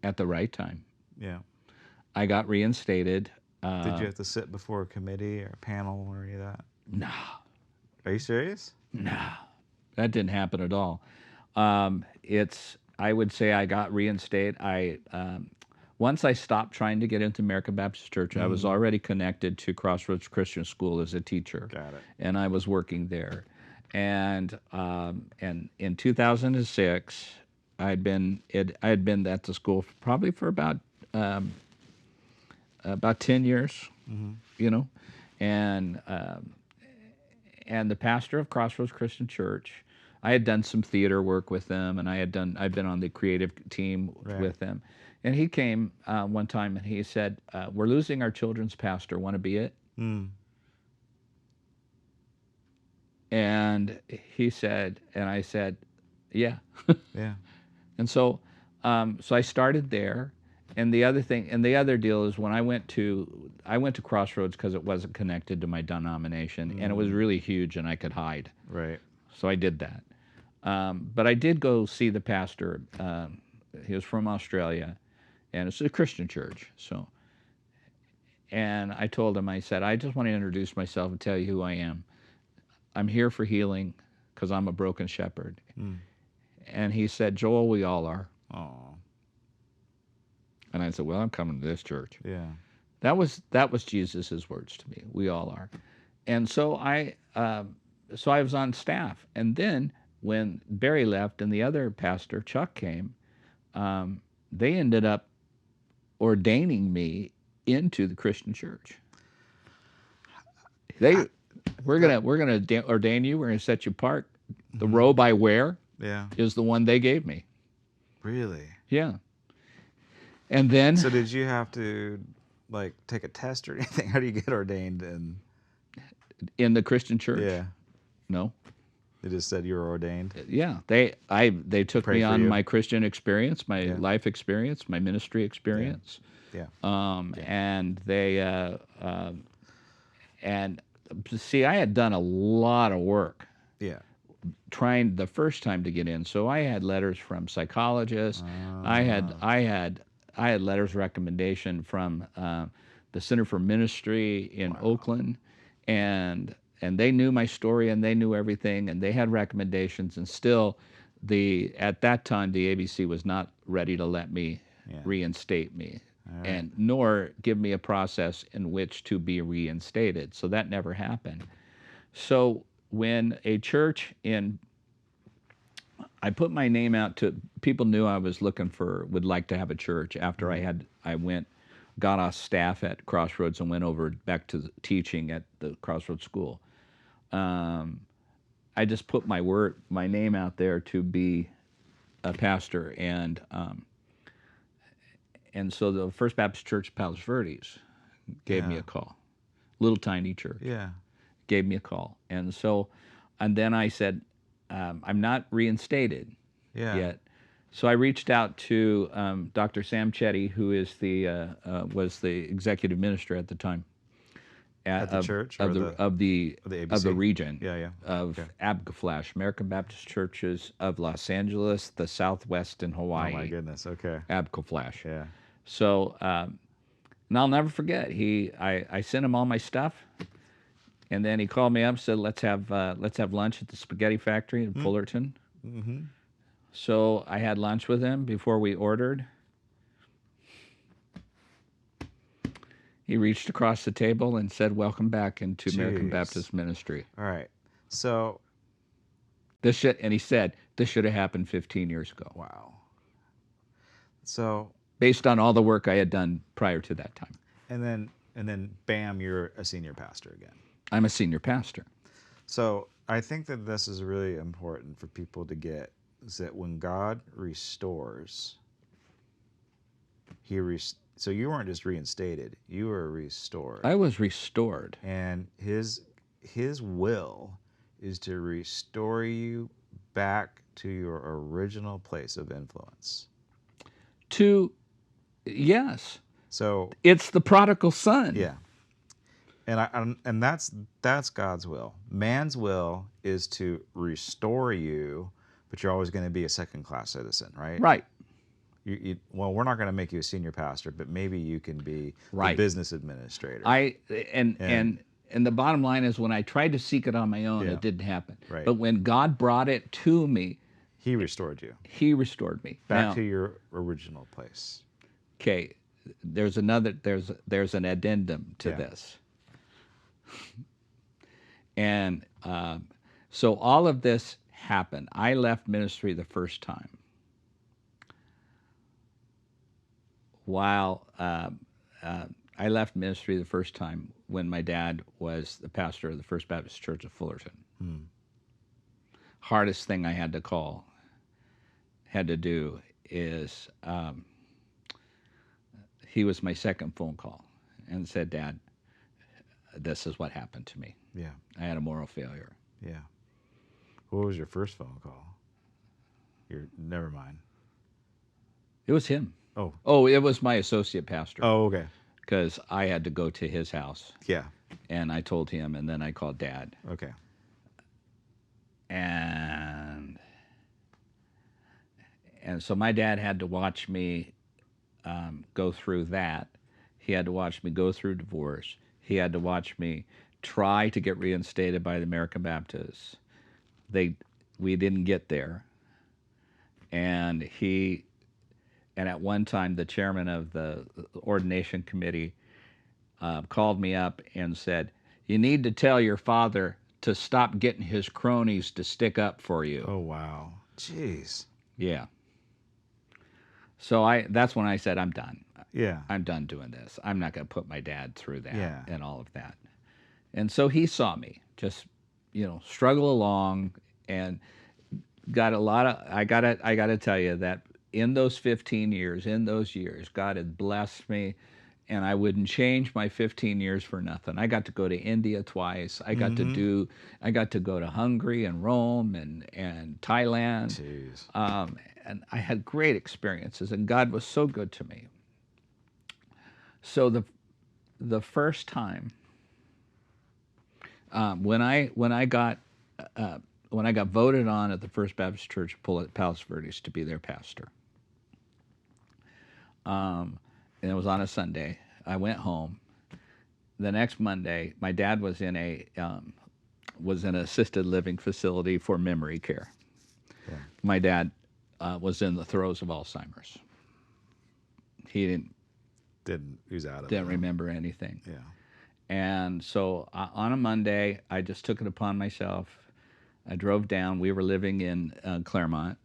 at the right time. Yeah. I got reinstated. Did you have to sit before a committee or a panel or any of that? No. Are you serious? No. That didn't happen at all. I would say I got reinstated. Once I stopped trying to get into American Baptist Church, I was already connected to Crossroads Christian School as a teacher. Got it. And I was working there. And in 2006, I had been at the school probably for about 10 years, you know, and the pastor of Crossroads Christian Church, I had done some theater work with them, and I'd been on the creative team with them, and he came one time and he said, "We're losing our children's pastor. Want to be it?" And he said, and I said, "Yeah." Yeah. And so I started there. And the other deal is when I went to Crossroads because it wasn't connected to my denomination, and it was really huge, and I could hide. Right. So I did that. But I did go see the pastor. He was from Australia, and it's a Christian church. So, and I told him, I said, "I just want to introduce myself and tell you who I am. I'm here for healing because I'm a broken shepherd." And he said, "Joel, we all are." Oh. And I said, "Well, I'm coming to this church." Yeah. That was Jesus' words to me. We all are. And so I was on staff. And then when Barry left and the other pastor, Chuck, came, they ended up ordaining me into the Christian church. We're gonna ordain you. We're gonna set you apart. The robe I wear is the one they gave me. Really? Yeah. And then, so did you have to like take a test or anything? How do you get ordained in the Christian church? Yeah. No. They just said you were ordained. Yeah. They took me on my Christian experience, my life experience, my ministry experience. Yeah. And they and see, I had done a lot of work. Yeah. Trying the first time to get in, so I had letters from psychologists. I had letters of recommendation from the Center for Ministry in Oakland, and they knew my story and they knew everything, and they had recommendations. And still, at that time the ABC was not ready to let me reinstate me, and nor give me a process in which to be reinstated. So that never happened. So when a church I put my name out to people, knew I was would like to have a church after I got off staff at Crossroads and went over back to teaching at the Crossroads School. I just put my name out there to be a pastor, and so the First Baptist Church Palos Verdes gave me a call, little tiny church. Yeah. Gave me a call, and then I said, I'm not reinstated yet. So I reached out to Dr. Sam Chetty, who is was the executive minister at the time at the church of the region of ABGFLASH, American Baptist Churches of Los Angeles, the Southwest, and Hawaii. Oh my goodness! Okay. ABGFLASH. Yeah. So, and I'll never forget. I sent him all my stuff. And then he called me up and said, let's have lunch at the Spaghetti Factory in Fullerton. So I had lunch with him before we ordered. He reached across the table and said, "Welcome back into American Baptist Ministry." All right. So and he said, "This should have happened 15 years ago." Wow. So based on all the work I had done prior to that time. And then bam, you're a senior pastor again. I'm a senior pastor. So I think that this is really important for people to get, is that when God restores, so you weren't just reinstated, you were restored. I was restored. And his will is to restore you back to your original place of influence. Yes. So it's the prodigal son. Yeah. And that's God's will. Man's will is to restore you, but you're always going to be a second-class citizen, right? Right. Well, we're not going to make you a senior pastor, but maybe you can be the business administrator. And the bottom line is, when I tried to seek it on my own, it didn't happen. Right. But when God brought it to me, He restored you. He restored me back to your original place. Okay, there's an addendum to this, and so all of this happened. I left ministry the first time. I left ministry the first time when my dad was the pastor of the First Baptist Church of Fullerton. Hardest thing I had to do is, he was my second phone call and said, "Dad, this is what happened to me. Yeah. I had a moral failure." Yeah. What was your first phone call? Never mind. It was him. Oh, it was my associate pastor. Oh, okay. Because I had to go to his house. Yeah. And I told him, and then I called Dad. Okay. And so my dad had to watch me go through that. He had to watch me go through divorce. He had to watch me try to get reinstated by the American Baptists. We didn't get there. And at one time, the chairman of the ordination committee called me up and said, "You need to tell your father to stop getting his cronies to stick up for you." Oh, wow. Jeez. Yeah. So that's when I said, "I'm done. Yeah. I'm done doing this. I'm not going to put my dad through that." Yeah. And all of that. And so he saw me just, struggle along, and got a lot of, I got to tell you that in those 15 years, God had blessed me, and I wouldn't change my 15 years for nothing. I got to go to India twice. I got to go to Hungary and Rome and Thailand. Jeez. And I had great experiences, and God was so good to me. So the first time when I got voted on at the First Baptist Church of Palos Verdes to be their pastor, and it was on a Sunday, I went home. The next Monday, my dad was in an assisted living facility for memory care. Yeah. My dad was in the throes of Alzheimer's. He didn't remember anything. Yeah. And so on a Monday, I just took it upon myself. I drove down. We were living in Claremont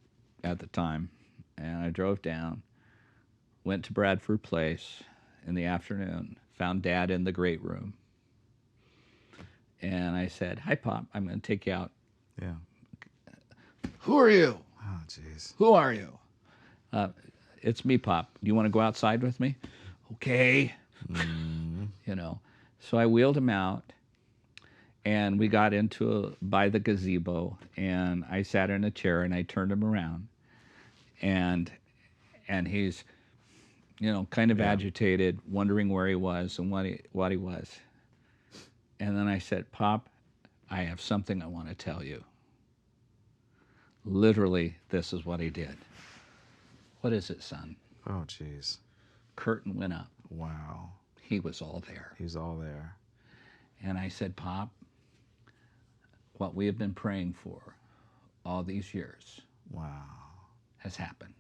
at the time, and I drove down, went to Bradford Place in the afternoon, found Dad in the great room, and I said, "Hi, Pop. I'm going to take you out." Yeah. "Who are you?" Oh, jeez. "Who are you?" "It's me, Pop. Do you want to go outside with me?" "Okay." So I wheeled him out, and we got by the gazebo, and I sat in a chair, and I turned him around, and he's, kind of agitated, wondering where he was and what he was. And then I said, "Pop, I have something I want to tell you." Literally, this is what he did. "What is it, son?" Oh, jeez. Curtain went up. Wow. He was all there. He's all there. And I said, "Pop, what we have been praying for all these years." Wow. has happened.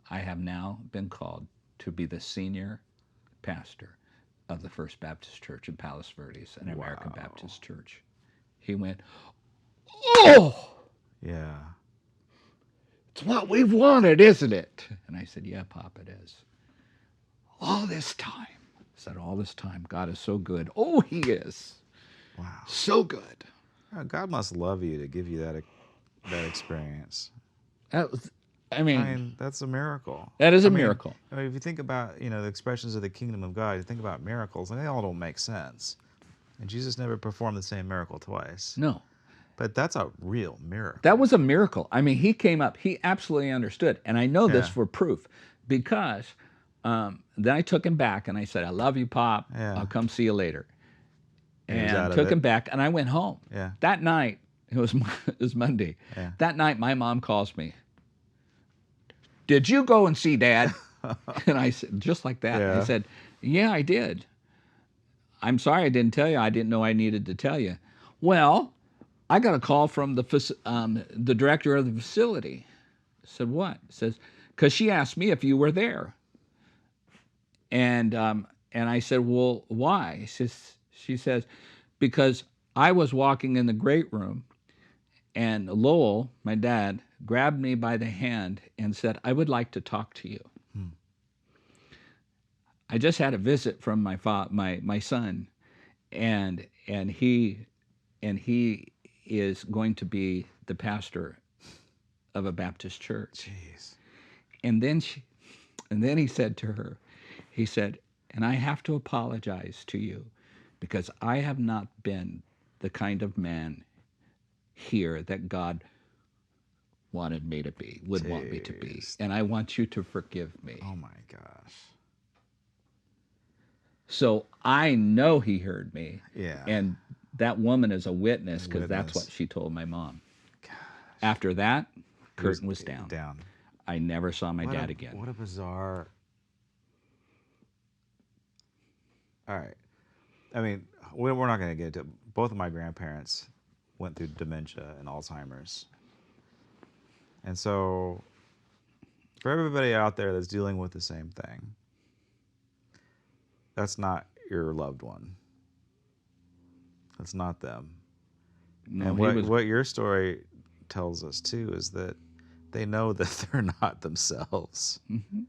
I have now been called to be the senior pastor of the First Baptist Church in Palos Verdes, an American Baptist church. He went, oh! Yeah. It's what we've wanted, isn't it? And I said, yeah, Pop, it is. All this time. I said, all this time. God is so good. Oh, he is. Wow. So good. God must love you to give you that experience. That was, I mean, that's a miracle. That is a miracle. If you think about, the expressions of the kingdom of God, you think about miracles, and they all don't make sense. And Jesus never performed the same miracle twice. No. But that's a real miracle. That was a miracle. I mean, he came up, he absolutely understood. And I know this for proof because then I took him back and I said, I love you, Pop. Yeah. I'll come see you later. And took him back and I went home. Yeah. That night, it was Monday. Yeah. That night, my mom calls me. Did you go and see Dad? And I said, just like that. Yeah. I said, yeah, I did. I'm sorry I didn't tell you. I didn't know I needed to tell you. Well, I got a call from the director of the facility. I said, what? He says, because she asked me if you were there. And I said, well, why? She says, because I was walking in the great room and Lowell, my dad, grabbed me by the hand and said, I would like to talk to you. I just had a visit from my son, and he is going to be the pastor of a Baptist church. Jeez. And then he said to her, he said, and I have to apologize to you because I have not been the kind of man here that God wanted me to be, would want me to be. And I want you to forgive me. Oh my gosh. So I know he heard me. Yeah. And that woman is a witness because that's what she told my mom. Gosh. After that, curtain was down. Down. I never saw my dad again. What a bizarre. All right. I mean, we're not going to get into. Both of my grandparents went through dementia and Alzheimer's. And so, for everybody out there that's dealing with the same thing, that's not your loved one. That's not them. No, and what your story tells us, too, is that they know that they're not themselves. Mm-hmm.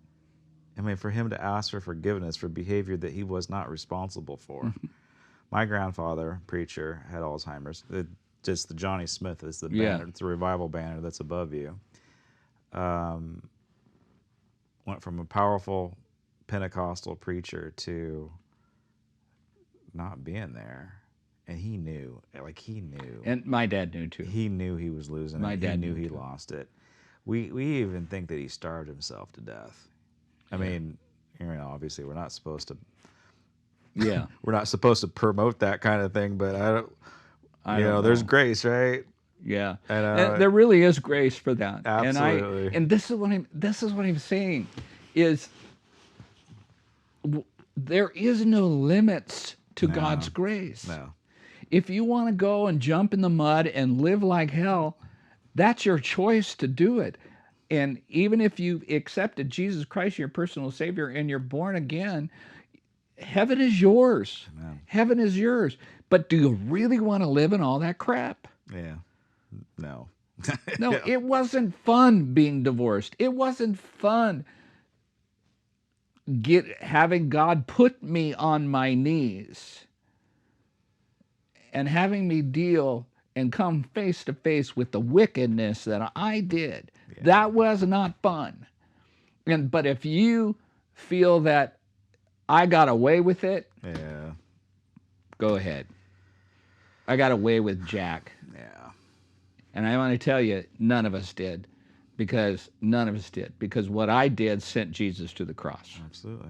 I mean, for him to ask for forgiveness for behavior that he was not responsible for. Mm-hmm. My grandfather, preacher, had Alzheimer's. Just the Johnny Smith is the banner. It's a revival banner that's above you. Went from a powerful Pentecostal preacher to not being there. And he knew. And my dad knew, too. He knew he was losing it. He knew he lost it. We even think that he starved himself to death. I mean, obviously we're not supposed to. Yeah. We're not supposed to promote that kind of thing, but I don't know. There's grace, right? Yeah. And there really is grace for that. Absolutely. And this is what I'm saying is there is no limits to God's grace. No. If you want to go and jump in the mud and live like hell, that's your choice to do it. And even if you accepted Jesus Christ, your personal Savior, and you're born again, heaven is yours. Amen. Heaven is yours. But do you really want to live in all that crap? Yeah. No. No, it wasn't fun being divorced. It wasn't fun having God put me on my knees and having me deal and come face to face with the wickedness that I did. Yeah. That was not fun. But if you feel that I got away with it, go ahead. I got away with Jack. Yeah. And I want to tell you, none of us did. Because what I did sent Jesus to the cross. Absolutely.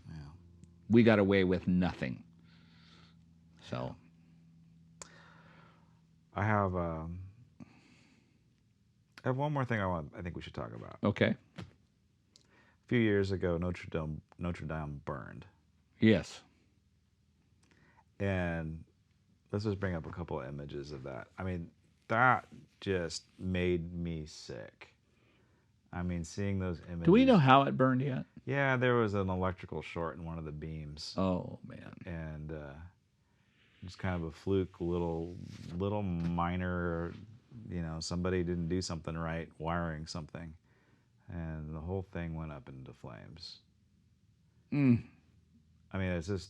Yeah. We got away with nothing. So I have one more thing I think we should talk about. Okay. A few years ago, Notre Dame burned. Yes. And let's just bring up a couple of images of that. I mean, that just made me sick. I mean, seeing those images. Do we know how it burned yet? Yeah, there was an electrical short in one of the beams. Oh, man. And just kind of a fluke, little minor, somebody didn't do something right, wiring something. And the whole thing went up into flames. I mean, it's just.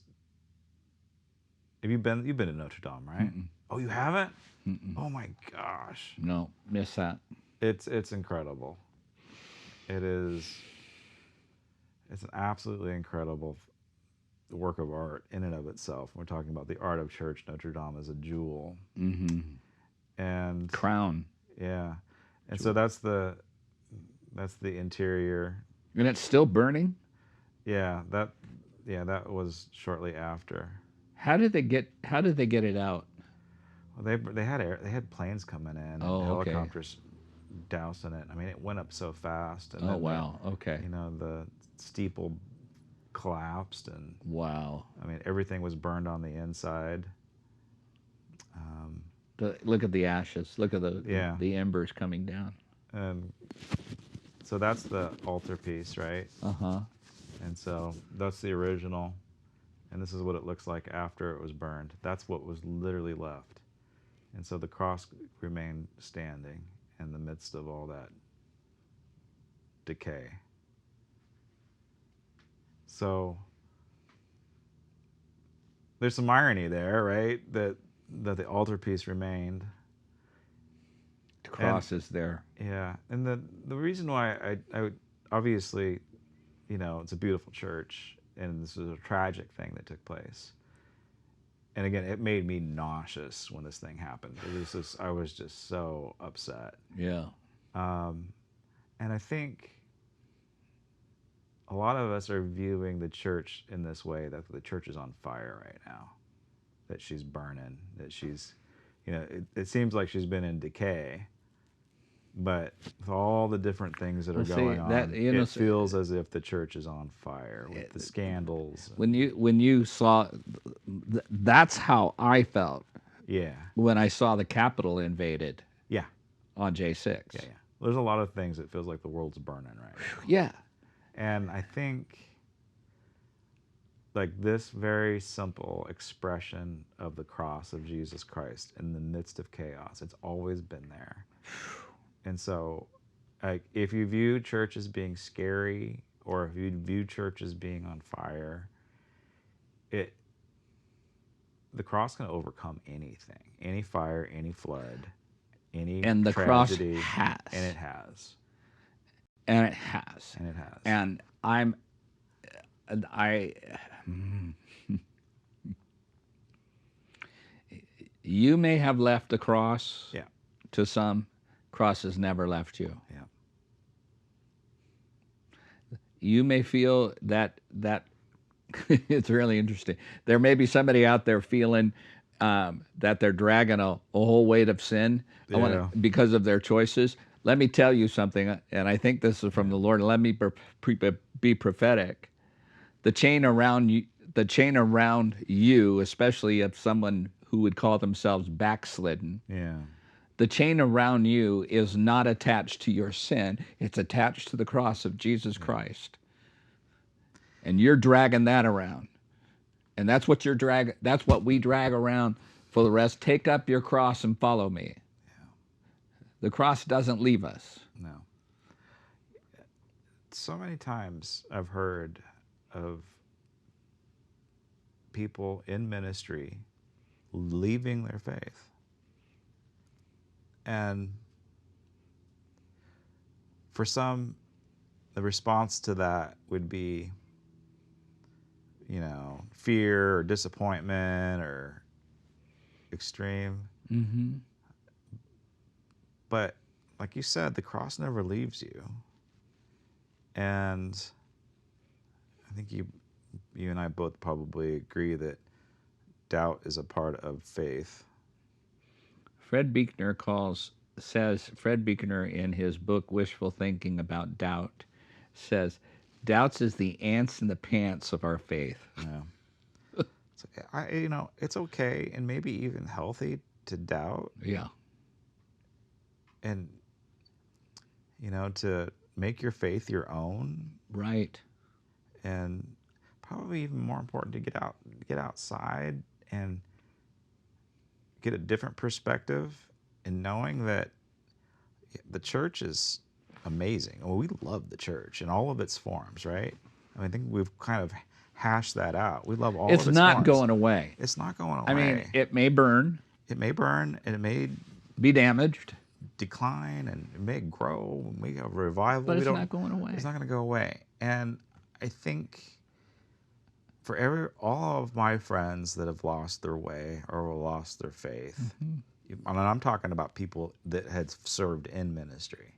You've been to Notre Dame, right? Mm-mm. Oh, you haven't? Mm-mm. Oh my gosh. No, miss that. It's incredible. It's an absolutely incredible work of art in and of itself. We're talking about the art of church. Notre Dame is a jewel. Mm-hmm. And crown. Yeah. And jewel. So that's the interior. And it's still burning? Yeah, that was shortly after. How did they get it out? Well, they had planes coming in and helicopters dousing it. I mean, it went up so fast. And wow. Okay. The steeple collapsed and wow. I mean, everything was burned on the inside. Look at the ashes. Look at the embers coming down. And so that's the altarpiece, right? And so that's the original. And this is what it looks like after it was burned. That's what was literally left. And so the cross remained standing in the midst of all that decay. So there's some irony there, right? That the altarpiece remained. The cross is there. Yeah. And the reason why I would, obviously, it's a beautiful church. And this was a tragic thing that took place. And again, it made me nauseous when this thing happened. I was just so upset. Yeah. And I think a lot of us are viewing the church in this way, that the church is on fire right now, that she's burning, that she's, it seems like she's been in decay. But with all the different things that are going on, it feels as if the church is on fire with the scandals. When you saw, that's how I felt. Yeah. When I saw the Capitol invaded. Yeah. On J6. Yeah. There's a lot of things that feels like the world's burning right now. Yeah. And I think, like, this very simple expression of the cross of Jesus Christ in the midst of chaos, it's always been there. And so, if you view church as being scary, or if you view church as being on fire, the cross can overcome anything, any fire, any flood, any and the tragedy, cross has, and it has, and it has, and it has, and you may have left the cross, yeah, to some. Cross has never left you. Yeah. You may feel that it's really interesting. There may be somebody out there feeling that they're dragging a whole weight of sin because of their choices. Let me tell you something, and I think this is from the Lord. Let me be prophetic. The chain around you, especially if someone who would call themselves backslidden. Yeah. The chain around you is not attached to your sin. It's attached to the cross of Jesus Christ. And you're dragging that around. And that's what that's what we drag around for the rest. Take up your cross and follow me. Yeah. The cross doesn't leave us. No. So many times I've heard of people in ministry leaving their faith. And for some, the response to that would be, fear or disappointment or extreme. Mm-hmm. But like you said, the cross never leaves you. And I think you and I both probably agree that doubt is a part of faith. Fred Buechner says in his book Wishful Thinking About Doubt, says, doubts is the ants in the pants of our faith. Yeah. It's okay and maybe even healthy to doubt. Yeah. and to make your faith your own. Right. And probably even more important to get outside and get a different perspective, and knowing that the church is amazing. Well, we love the church in all of its forms, right? I think we've kind of hashed that out. We love all of its forms. It's not going away. It's not going away. I mean, it may burn. It may burn, and it may be damaged, decline, and it may grow. We have revival. But it's not going away. It's not going to go away. And I think for all of my friends that have lost their way or lost their faith, I mean, I'm talking about people that had served in ministry,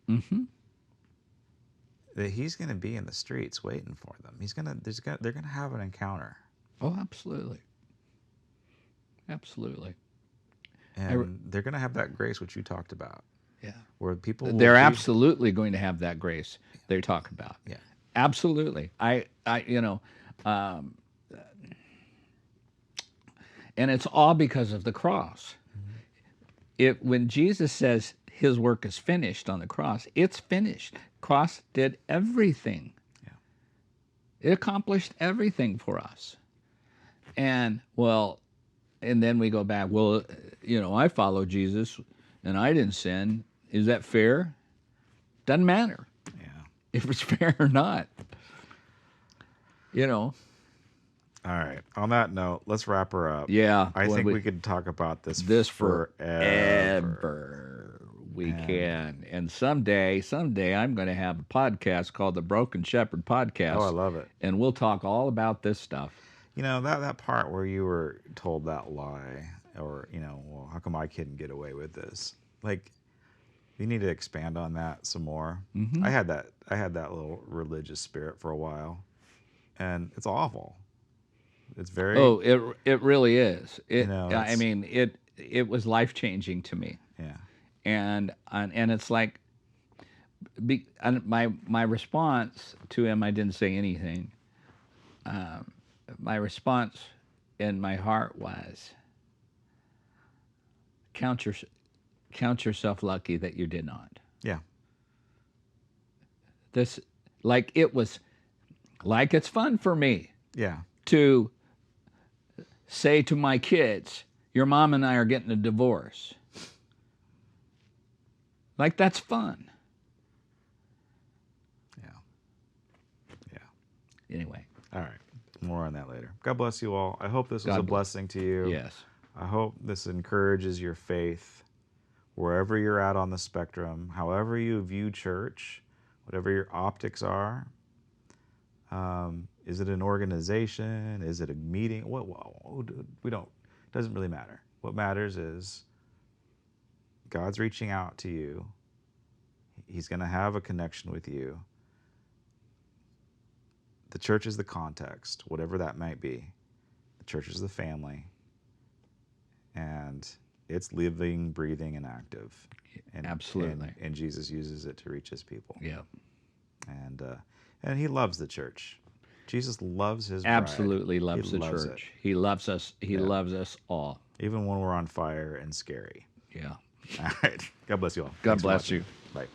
that he's going to be in the streets waiting for them. They're going to have an encounter. Oh, absolutely. Absolutely. And they're going to have that grace which you talked about. Yeah. Where people they're absolutely going to have that grace they talk about. Yeah. Absolutely. And it's all because of the cross. When Jesus says his work is finished on the cross, it's finished. Cross did everything. Yeah. It accomplished everything for us. And then we go back, I followed Jesus and I didn't sin. Is that fair? Doesn't matter. Yeah. If it's fair or not. All right. On that note, let's wrap her up. Yeah. I think we could talk about this forever. We can. And someday I'm going to have a podcast called the Broken Shepherd Podcast. Oh, I love it. And we'll talk all about this stuff. That part where you were told that lie, or, well, how come I couldn't get away with this? Like, you need to expand on that some more. I had that little religious spirit for a while, and it's awful. It's very... Oh, it really is. I mean, it was life-changing to me. Yeah. And it's like, my response to him, I didn't say anything. My response in my heart was, count yourself lucky that you did not. Yeah. It's fun for me. Yeah. To say to my kids, your mom and I are getting a divorce. Like, that's fun. Yeah. Yeah. Anyway. All right. More on that later. God bless you all. I hope this was a blessing to you. Yes. I hope this encourages your faith wherever you're at on the spectrum, however you view church, whatever your optics are. Is it an organization? Is it a meeting? It doesn't really matter. What matters is God's reaching out to you. He's going to have a connection with you. The church is the context, whatever that might be. The church is the family. And it's living, breathing, and active. And, absolutely. And Jesus uses it to reach his people. Yeah. And he loves the church. Jesus loves his bride. Absolutely loves the church. He loves us. He loves us all. Even when we're on fire and scary. Yeah. All right. God bless you all. God bless you. Bye.